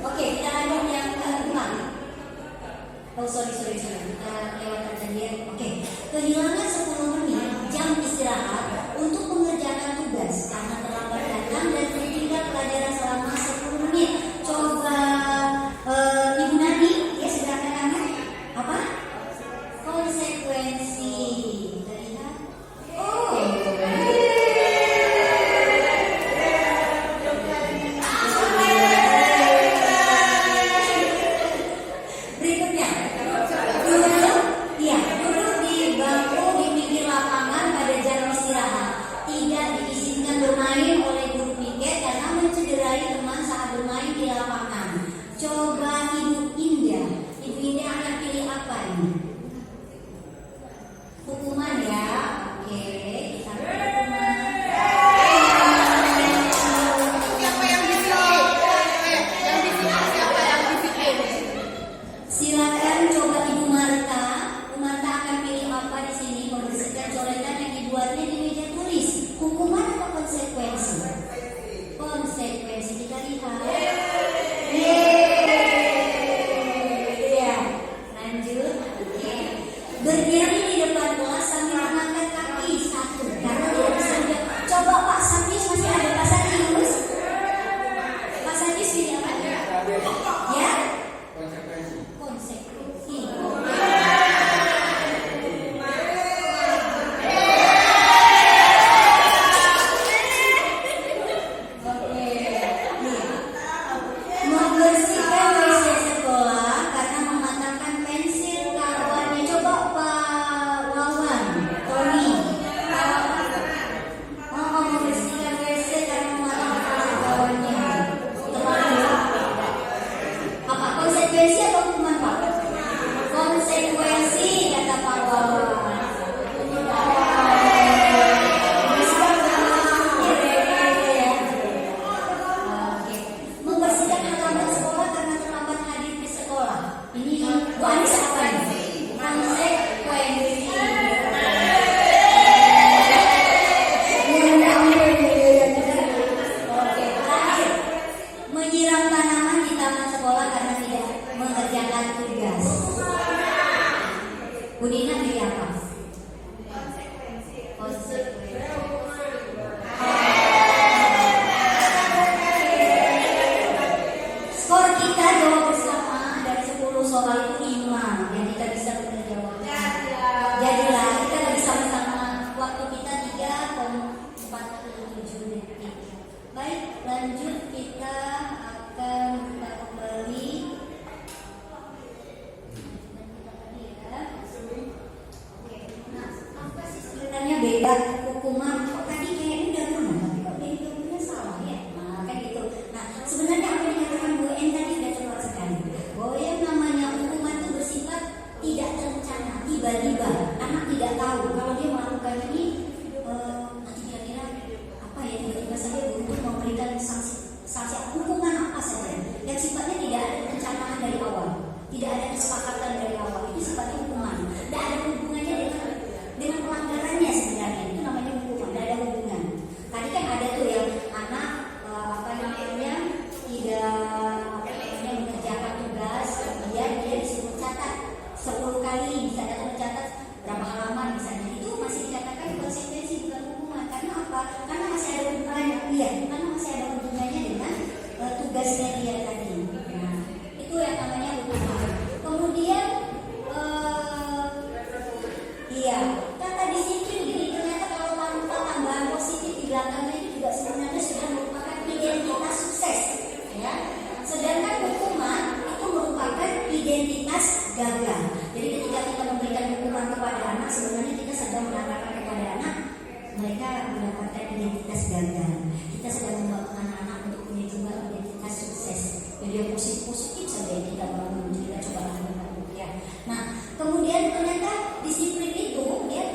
Speaker 1: Oke, kita lanjut yang keempat. Oh sorry, kita lewatkan tadi ya. Oke, kehilangan 10 menit jam istirahat untuk mengerjakan tugas karena terlambat datang dan tertinggal pelajaran selama 10 menit. Coba Ibu Nani, ya silakan Anda. Apa? Konsekuensi. Kita lihat. Oh. Berikutnya, duduk di bangku di pinggir lapangan pada jam istirahat. Tidak diizinkan bermain oleh guru piket karena mencederai teman saat bermain di lapangan. Coba Ibu Indah. Ibu Indah akan pilih apa ini? Hukuman ya. Oke, kita pilih hukuman. Silakan coba Ibu Marta. Ibu Marta akan pilih apa di sini? Membersihkan coretan yang dibuatnya di meja tulis. Hukuman atau konsekuensi? Konsekuensi, kita lihat. Iya. Lanjut. Oke. Berdiri di depan kelas sambil mengangkat kaki 1 karena tidak bisa lihat. Coba Pak Satis masih ada Pak Satis. Pak Satis pilih apa? Ya? Konsekuensi. Membersihkan WC sekolah karena mematahkan pensil kawannya. Coba Pak Wawan, Tony. Membersihkan WC karena mematahkan pensil kawannya. Teman garis media tadi. Nah, itu yang namanya hukuman. Kemudian iya, kata disiplin ini ternyata kalau tanpa tambahan positif di belakangnya itu juga sebenarnya sudah merupakan identitas sukses, ya. Sedangkan hukuman itu merupakan identitas gagal. Jadi ketika kita memberikan hukuman kepada anak, sebenarnya kita sedang menanamkan kepada anak mereka mendapatkan identitas gagal. Kita sedang membawa anak-anak untuk punya juga identitas sukses. Jadi yang positif saja yang kita bangun, kita coba lakukan, ya. Nah, kemudian ternyata disiplin itu ya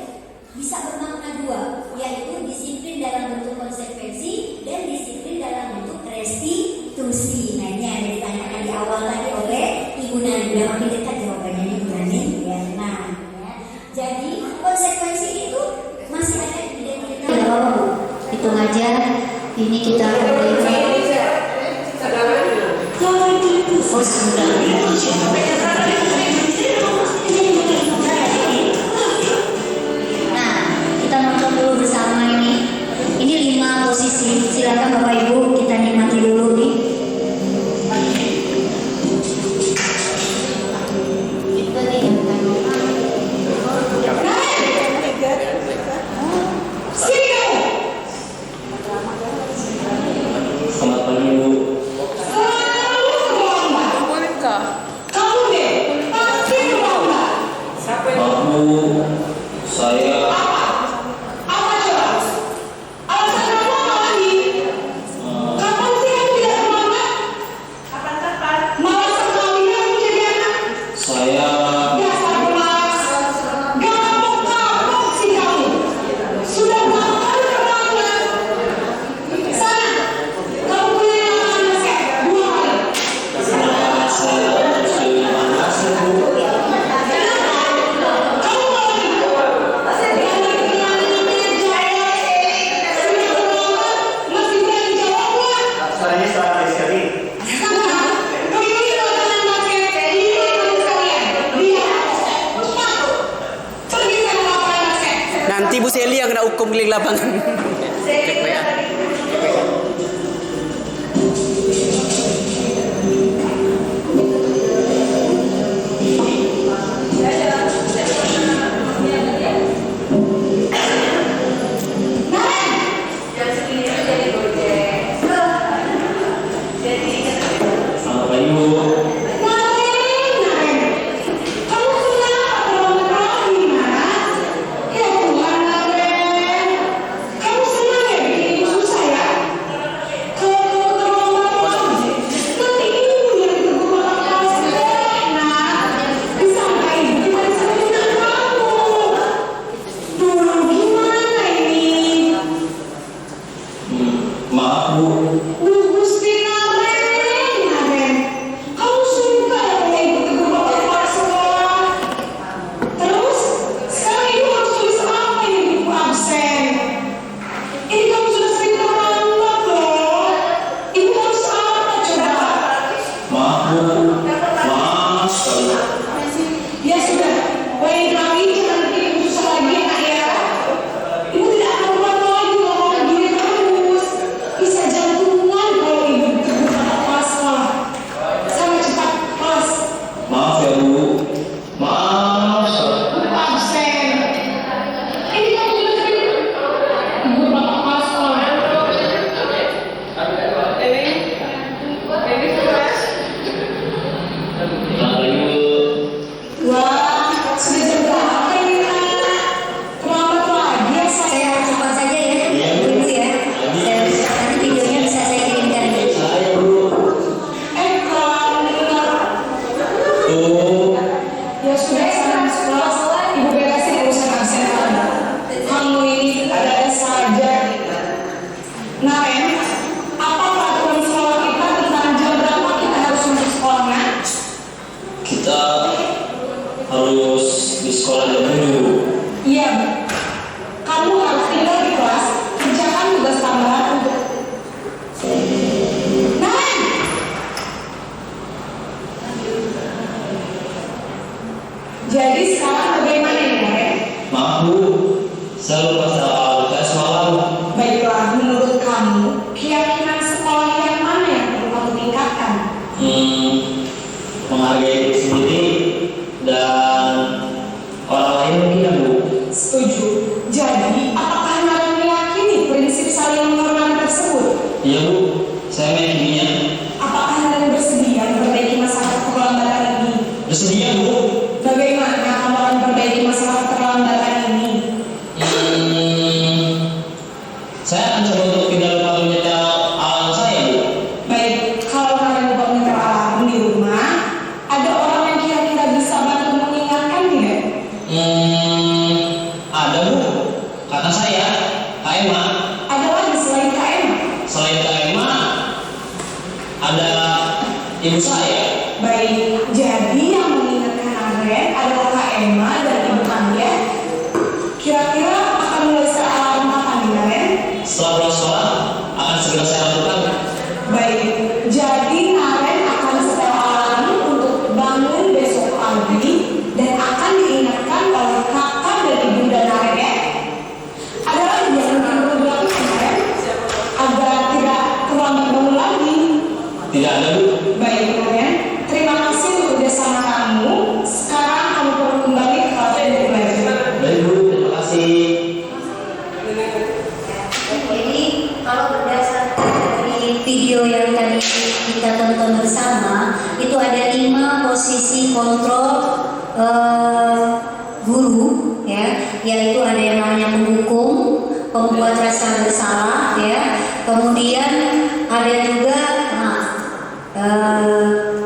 Speaker 1: bisa bermakna dua, yaitu disiplin dalam bentuk konsekuensi dan disiplin dalam bentuk restitusi. Nah, ini yang ditanyakan di awal tadi oleh Ibu Nani. Udah makin dekat jawabannya nih, Ibu Nani. Ya, nah, ya. Jadi konsekuensi itu masih ada di identitas. Tidak apa-apa, Bu. Hitung aja. Ini kita oh, sudah. Nah, kita nonton dulu bersama ini. Ini 5 posisi. Silakan Bapak Ibu kita nikmati dulu nih. Kita nih.
Speaker 6: Selamat pagi Bu. Bu, saya
Speaker 7: nanti Bu Seli yang kena hukum keliling lapangan.
Speaker 6: selamat pagi Bu. Maaf Bu.
Speaker 3: Gusti Naren.
Speaker 6: ininya.
Speaker 8: Apakah kalian bersedia memperbaiki masalah keterlambatan ini?
Speaker 6: Bersedia, Bu.
Speaker 8: Bagaimana kamu akan memperbaiki masalah keterlambatan ini?
Speaker 6: Saya akan coba untuk tidak lupa menyetel alarm saya, Bu.
Speaker 8: Baik, kalau kalian lupa menyetel alarm di rumah, ada orang yang kira-kira bisa bantu mengingatkan tidak?
Speaker 6: Ada, Bu. Kata saya, Kak Emma.
Speaker 8: Ada lagi selain KM?
Speaker 6: Selain Kak Emma, ada ibu saya.
Speaker 8: Baik, jadi yang mengingatkan Andre adalah Kak Emma dan Ibu Anggia. Kira-kira akan mulai alarm kapan nih, Naren?
Speaker 6: Setelah pulang sekolah, akan segera saya lakukan.
Speaker 8: Baik, jadi Naren akan setel alarm untuk bangun besok pagi dan akan diingatkan oleh kakak dan ibunda Naren ya. Ada lagi yang ingin perlu dilakukan Naren agar tidak terlambat bangun lagi.
Speaker 6: Tidak ada, Bu.
Speaker 8: Baik Naren, terima kasih untuk kerjasama kamu. Sekarang kamu perlu kembali ke kafe untuk belajar.
Speaker 6: Baik, Bu. Terima kasih.
Speaker 1: Jadi kalau berdasarkan dari video yang tadi kita tonton bersama, itu ada 5 posisi kontrol guru, ya, yaitu ada yang namanya penghukum, pembuat rasa bersalah, ya, kemudian ada juga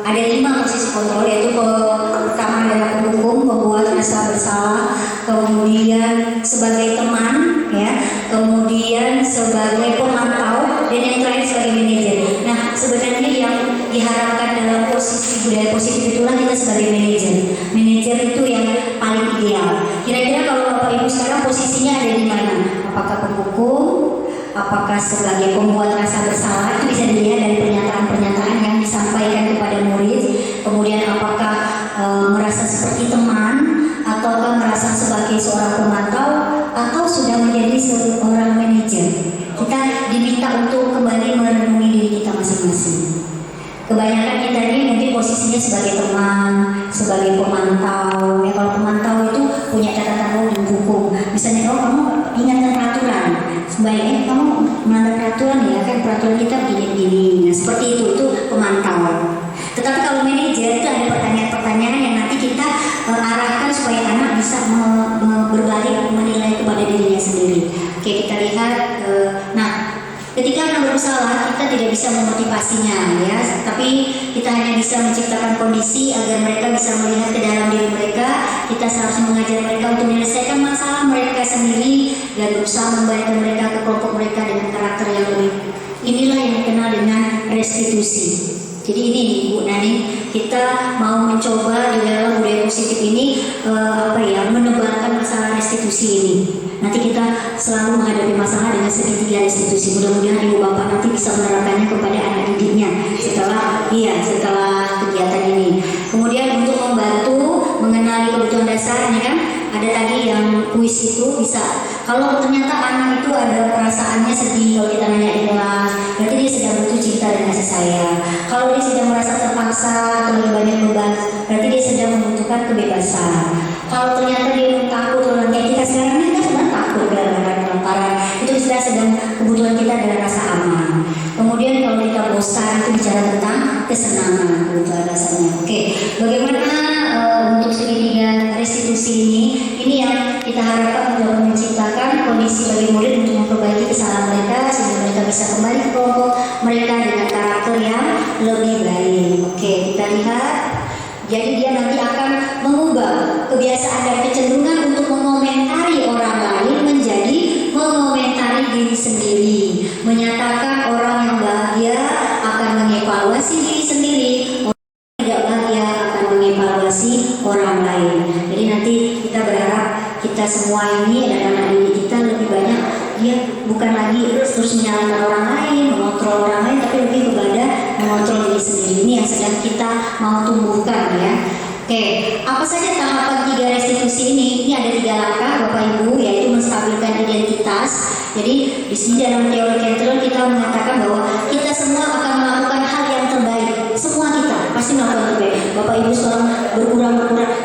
Speaker 1: ada 5 posisi kontrol, yaitu pertama adalah penghukum, pembuat rasa bersalah, kemudian sebagai teman, ya, kemudian sebagai pemantau, dan yang terakhir sebagai manajer. Nah, sebenarnya yang diharapkan dalam posisi budaya positif itulah kita sebagai manajer. Manajer itu yang paling ideal. Kira-kira kalau Bapak Ibu sekarang posisinya ada di mana? Apakah penghukum? Apakah sebagai pembuat rasa bersalah? Itu bisa dilihat dari pernyataan-pernyataan yang disampaikan kepada murid. Kemudian apakah merasa seperti teman, ataukah merasa sebagai seorang pemantau, atau sudah menjadi seorang manajer? Kita diminta untuk kembali merenungi diri kita masing-masing. Kebanyakan kita ini mungkin posisinya sebagai teman, sebagai pemantau. Ya, kalau pemantau itu punya catatan hukum. Misalnya, oh kamu ingatkan peraturan, sebaiknya kamu melanggar peraturan ya, kan peraturan kita begini-begini. Nah, seperti itu pemantau. Tetapi kalau manajer itu ada pertanyaan-pertanyaan yang nanti kita arahkan supaya anak bisa berbalik menilai kepada dirinya sendiri. Oke, kita lihat. Nah, ketika anak bersalah, kita tidak bisa memotivasinya, ya, tapi kita hanya bisa menciptakan kondisi agar mereka bisa melihat ke dalam diri mereka. Kita seharusnya mengajar mereka untuk menyelesaikan masalah mereka sendiri dan berusaha membalikkan mereka ke kelompok mereka dengan karakter yang lebih. Inilah yang dikenal dengan restitusi. Jadi ini Bu Nani, kita mau mencoba di dalam budaya positif ini menebarkan masalah restitusi ini. Nanti kita selalu menghadapi masalah dengan segitiga restitusi. Mudah-mudahan Ibu Bapak nanti bisa menerapkannya kepada anak didiknya setelah kegiatan ini. Kemudian untuk membantu mengenali kebutuhan dasarnya, kan ada tadi yang kuis itu bisa. Kalau ternyata anak itu ada perasaannya sedih, kalau kita nanya ikhlas, berarti dia sedang butuh cinta dan kasih sayang. Kalau dia sedang merasa terpaksa atau lebih banyak beban, berarti dia sedang membutuhkan kebebasan. Kalau ternyata dia takut, orang kayak kita sekarang ini kan sebenarnya takut gara-gara kelaparan, itu istilah sedang kebutuhan kita adalah rasa aman. Kemudian kalau kita bosan, itu bicara tentang kesenangan, kebutuhan rasanya. Oke, bagaimana untuk segitiga restitusi ini yang kita harapkan dapat menciptakan kondisi bagi murid untuk memperbaiki kesalahan mereka sehingga mereka bisa kembali ke kelompok mereka dengan karakter yang lebih baik. Oke, kita lihat. Jadi dia nanti akan mengubah kebiasaan dan kecenderungan untuk mengomentari orang lain menjadi mengomentari diri sendiri. Menyatakan orang yang bahagia akan mengevaluasi diri sendiri, orang yang tidak bahagia akan mengevaluasi orang lain. Jadi nanti kita berharap kita semua ini dan anak didik kita lebih banyak dia bukan lagi terus menyalahkan orang lain, mengontrol orang lain, tapi lebih kepada mengontrol diri sendiri. Ini yang sedang kita mau tumbuhkan, ya. Oke, apa saja tahapan 3 restitusi ini? Ini ada 3 langkah Bapak Ibu, yaitu menstabilkan identitas. Jadi di sini dalam teori Cantillon kita mengatakan bahwa kita semua akan melakukan hal yang terbaik. Semua kita pasti melakukan yang terbaik. Bapak Ibu sekarang berkurang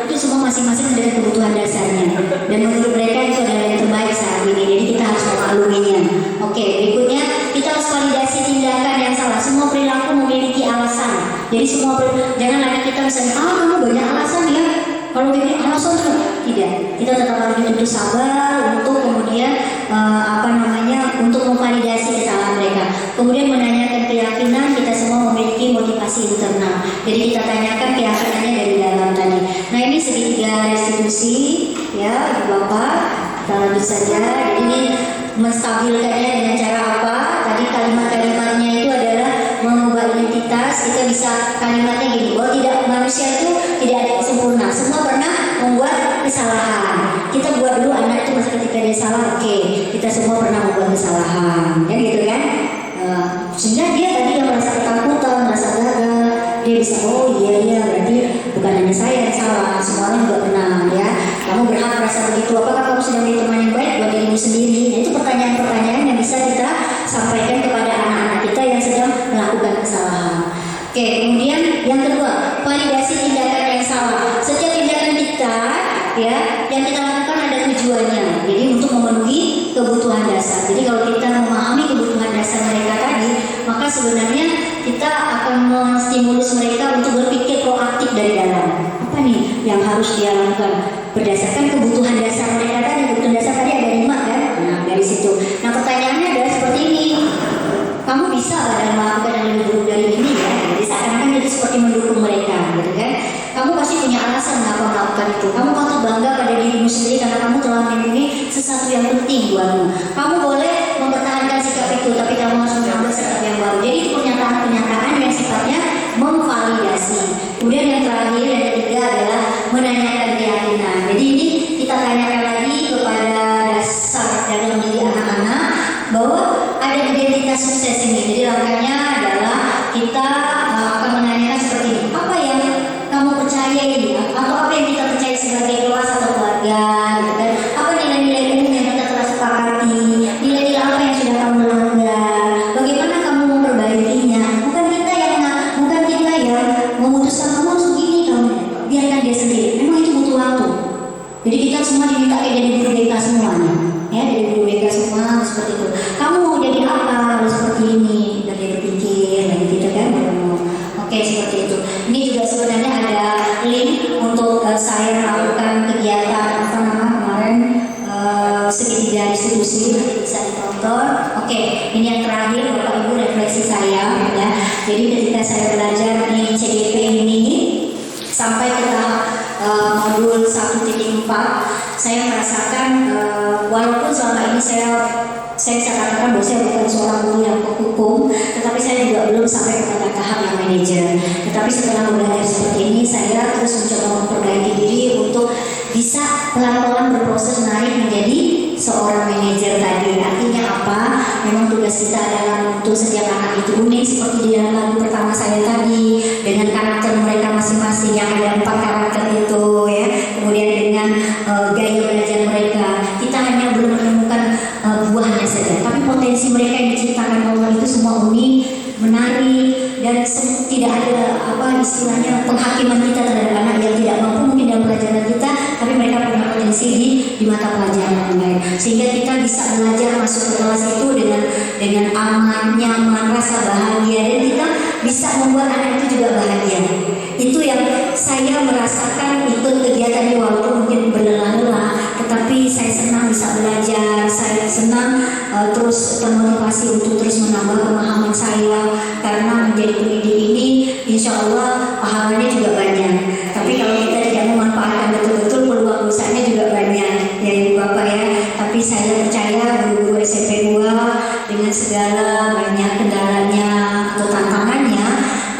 Speaker 1: itu semua masing-masing dengan kebutuhan dasarnya. Dan menurut mereka itu adalah yang terbaik saat ini. Jadi kita harus memakluminya. Oke, berikutnya kita harus validasi tindakan yang salah. Semua perilaku itu memiliki alasan. Jadi semua jangan anak kita misalnya, kamu banyak alasan ya. Kalau begini alasan tuh tidak. Kita tetap harus dituntut sabar untuk kemudian untuk memvalidasi kesalahan mereka. Kemudian menanyakan keyakinan, kita semua memiliki motivasi internal. Jadi kita tanyakan keyakinannya dari dalam tadi. Nah ini segitiga restitusi ya Ibu Bapak. Kita lanjut saja. Jadi ini menstabilkannya dengan cara apa? Tadi kalimat-kalimatnya itu adalah mengubah identitas. Kita bisa kalimatnya gini, bahwa tidak manusia itu tidak ada yang sempurna. Semua pernah membuat kesalahan. Kita buat dulu anak itu ketika dia salah, oke. Kita semua pernah membuat kesalahan, kan gitu kan? Sehingga dia tadi yang merasa ketakutan, merasa gagal, dia bisa iya berarti bukan hanya saya yang salah, semua orang juga pernah ya. Kamu berhak merasa begitu. Apakah kamu sedang menjadi teman yang baik buat dirimu sendiri? Nah, itu pertanyaan-pertanyaan yang bisa kita sampaikan kepada anak-anak kita yang sedang melakukan kesalahan. Oke, kemudian yang kedua, validasi tindakan yang salah. Setiap tindakan kita ya yang kita lakukan ada tujuannya. Jadi untuk memenuhi kebutuhan dasar. Jadi kalau kita memahami kebutuhan dasar mereka tadi, maka sebenarnya kita akan menstimulus mereka untuk berpikir proaktif dari dalam. Apa nih yang harus dia lakukan? Berdasarkan kebutuhan dasar mereka tadi. Kebutuhan dasar tadi ada 5 kan? Nah dari situ. Nah pertanyaannya adalah seperti ini. Kamu bisa dalam melakukan yang lebih buruk dari ini ya. Jadi seakan-akan jadi seperti mendukung mereka, gitu kan? Kamu pasti punya alasan mengapa melakukan itu. Kamu patut bangga pada dirimu sendiri karena kamu telah melindungi sesuatu yang penting buatmu. Kamu boleh mempertahankan sikap itu, tapi kamu harus mengambil sikap yang baru. Jadi itu pernyataan-pernyataan yang sifatnya memvalidasi. Kemudian yang terakhir, yang ketiga adalah menanyakan keyakinan. Jadi ini kita tanyakan lagi kepada dasar dalam diri anak-anak bahwa ada identitas sukses ini. Jadi langkahnya adalah kita akan menanyakan seperti ini. Apa yang kamu percayai atau apa yang kita percaya sebagai kelas atau keluarga, gitu kan? Apa nilai-nilai umum yang kita telah sepakati? Nilai-nilai apa yang sudah kamu melanggar? Bagaimana kamu memperbaikinya? Bukan kita yang memutuskan kamu harus begini kamu. Biarkan dia sendiri. Memang itu butuh waktu. Jadi kita semua diminta jadi guru BK semuanya. Ya, jadi guru BK semua seperti itu. Kamu mau jadi apa? Harus seperti ini. Dan dia berpikir, gitu kan? Oke, seperti itu. Ini juga sebenarnya ada link untuk saya melakukan kegiatan kemarin segitiga restitusi, nanti bisa ditonton. Oke, ini yang terakhir Bapak Ibu refleksi saya ya. Jadi ketika saya belajar di CDP ini sampai ke tahap modul 1.4, saya merasakan walaupun selama ini saya katakan bahwa saya bukan seorang guru yang hukum, tetapi saya juga belum sampai kepada tahap yang manajer. Tetapi setelah belajar seperti ini, saya terus mencoba memperbaiki diri untuk bisa pelan-pelan berproses naik menjadi seorang manajer tadi. Artinya apa? Memang tugas kita adalah untuk setiap anak itu unik seperti di dalam lagu pertama saya tadi, dengan karakter mereka masing-masing yang ada 4 karakter itu ya. Kemudian dengan gaya belajar mereka, kita hanya belum menemukan buahnya saja, tapi potensi mereka yang diciptakan Allah itu semua unik, menarik, dan tidak ada istilahnya penghakiman kita terhadap anak yang tidak mampu mungkin dalam pelajaran kita, tapi mereka punya potensi di mata pelajaran yang lain, sehingga kita bisa belajar masuk ke kelas itu dengan aman, nyaman, rasa bahagia, dan kita bisa membuat anak itu juga bahagia. Itu yang saya merasakan ikut kegiatan ini, walaupun mungkin berlelah-lelah, tetapi saya senang bisa belajar, saya senang terus termotivasi untuk terus menambah pemahaman saya, karena menjadi pendidik ini insya Allah pahalanya juga banyak. Tapi kalau kita tidak memanfaatkan betul-betul, peluang dosanya juga banyak ya Ibu Bapak ya. Tapi saya percaya guru-guru SMP 2 dengan segala banyak kendalanya atau tantangannya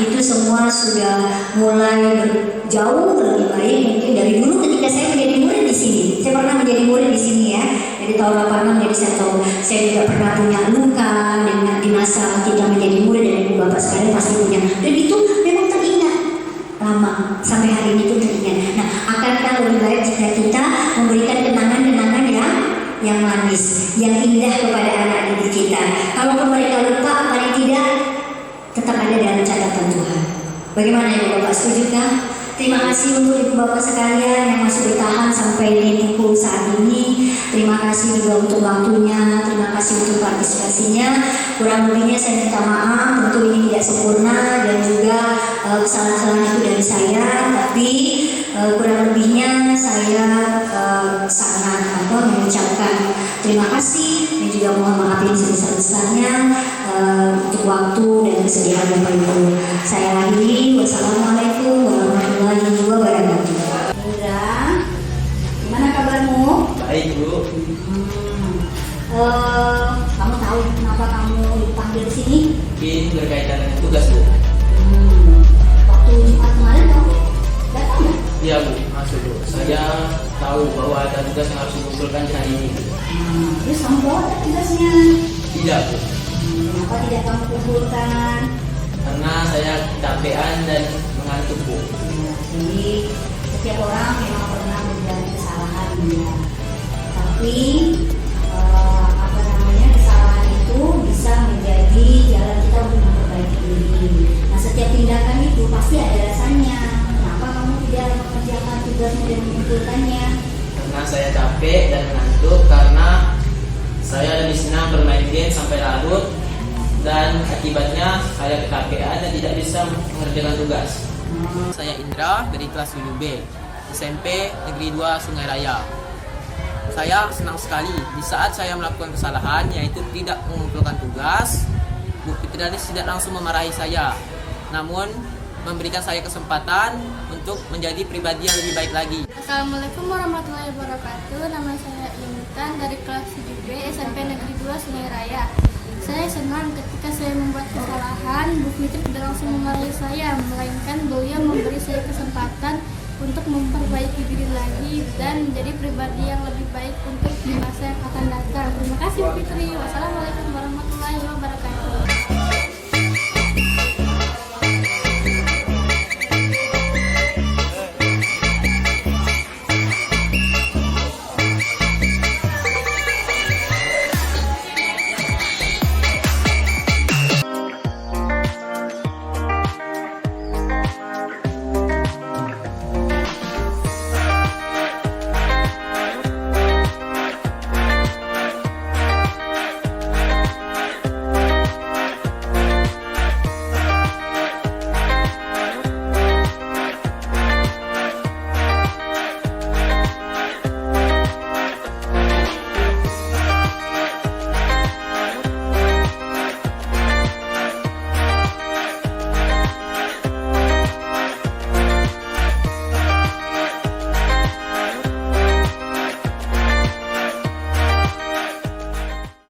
Speaker 1: itu semua sudah mulai jauh lebih baik mungkin dari dulu ketika saya menjadi murid di sini. Saya pernah menjadi murid di sini ya. Dari tahun 86 jadi saya tahu. Saya juga pernah punya luka dengan di masa kita menjadi murid, dan Ibu Bapak sekalian pasti punya. Dan itu memang teringat lama sampai hari ini itu teringat. Nah, akankah lebih baik jika kita memberikan kenangan-kenangan yang manis, yang indah kepada anak didik kita. Kalaupun mereka lupa, paling tidak tetap ada dalam catatan Tuhan. Bagaimana Ibu Bapak, setujukah? Terima kasih untuk ibu bapak sekalian yang masih bertahan sampai di pukul saat ini. Terima kasih juga untuk waktunya, terima kasih untuk partisipasinya. Kurang lebihnya saya minta maaf, tentu ini tidak sempurna dan juga kesalahan-kesalahan itu dari saya. Tapi kurang lebihnya saya sangat mengucapkan terima kasih dan juga mohon maaf yang sebesar-besarnya untuk waktu dan kesediaan Bapak Ibu. Saya akhiri. Wassalamualaikum warahmatullahi wabarakatuh. Indra, gimana kabarmu?
Speaker 6: Baik Bu.
Speaker 1: Kamu tahu kenapa kamu dipanggil ke sini?
Speaker 6: Mungkin berkaitan dengan tugas Bu.
Speaker 1: Waktu Jumat kemarin kamu datang nggak?
Speaker 6: Iya Bu, masuk Bu. Saya tahu bahwa ada tugas yang harus dikumpulkan di hari ini.
Speaker 1: Terus kamu bawa tak tugasnya?
Speaker 6: Tidak Bu,
Speaker 1: Kenapa tidak kamu kumpulkan?
Speaker 6: karena saya capean dan mengantuk Bu.
Speaker 1: Jadi setiap orang memang pernah membuat kesalahan ya. Tapi kesalahan itu bisa menjadi jalan kita untuk memperbaiki diri. Nah, setiap tindakan itu pasti ada rasanya. Kenapa kamu tidak mengerjakan tugasmu dan mengumpulkannya?
Speaker 6: Karena saya capek dan mengantuk karena saya lebih senang bermain game sampai larut dan akibatnya saya kecapean dan tidak bisa mengerjakan tugas.
Speaker 9: Saya Indra dari kelas 7B SMP Negeri 2 Sungai Raya. Saya senang sekali di saat saya melakukan kesalahan yaitu tidak mengumpulkan tugas. Bu Fitrianis tidak langsung memarahi saya, namun memberikan saya kesempatan untuk menjadi pribadi yang lebih baik lagi.
Speaker 10: Assalamualaikum warahmatullahi wabarakatuh. Nama saya Intan dari kelas 7B SMP Negeri 2 Sungai Raya. Saya senang ketika saya membuat kesalahan, Bu Fitri tidak langsung memarahi saya, melainkan beliau memberi saya kesempatan untuk memperbaiki diri lagi dan menjadi pribadi yang lebih baik untuk di masa yang akan datang. Terima kasih Bu Fitri. Wassalamualaikum warahmatullahi wabarakatuh.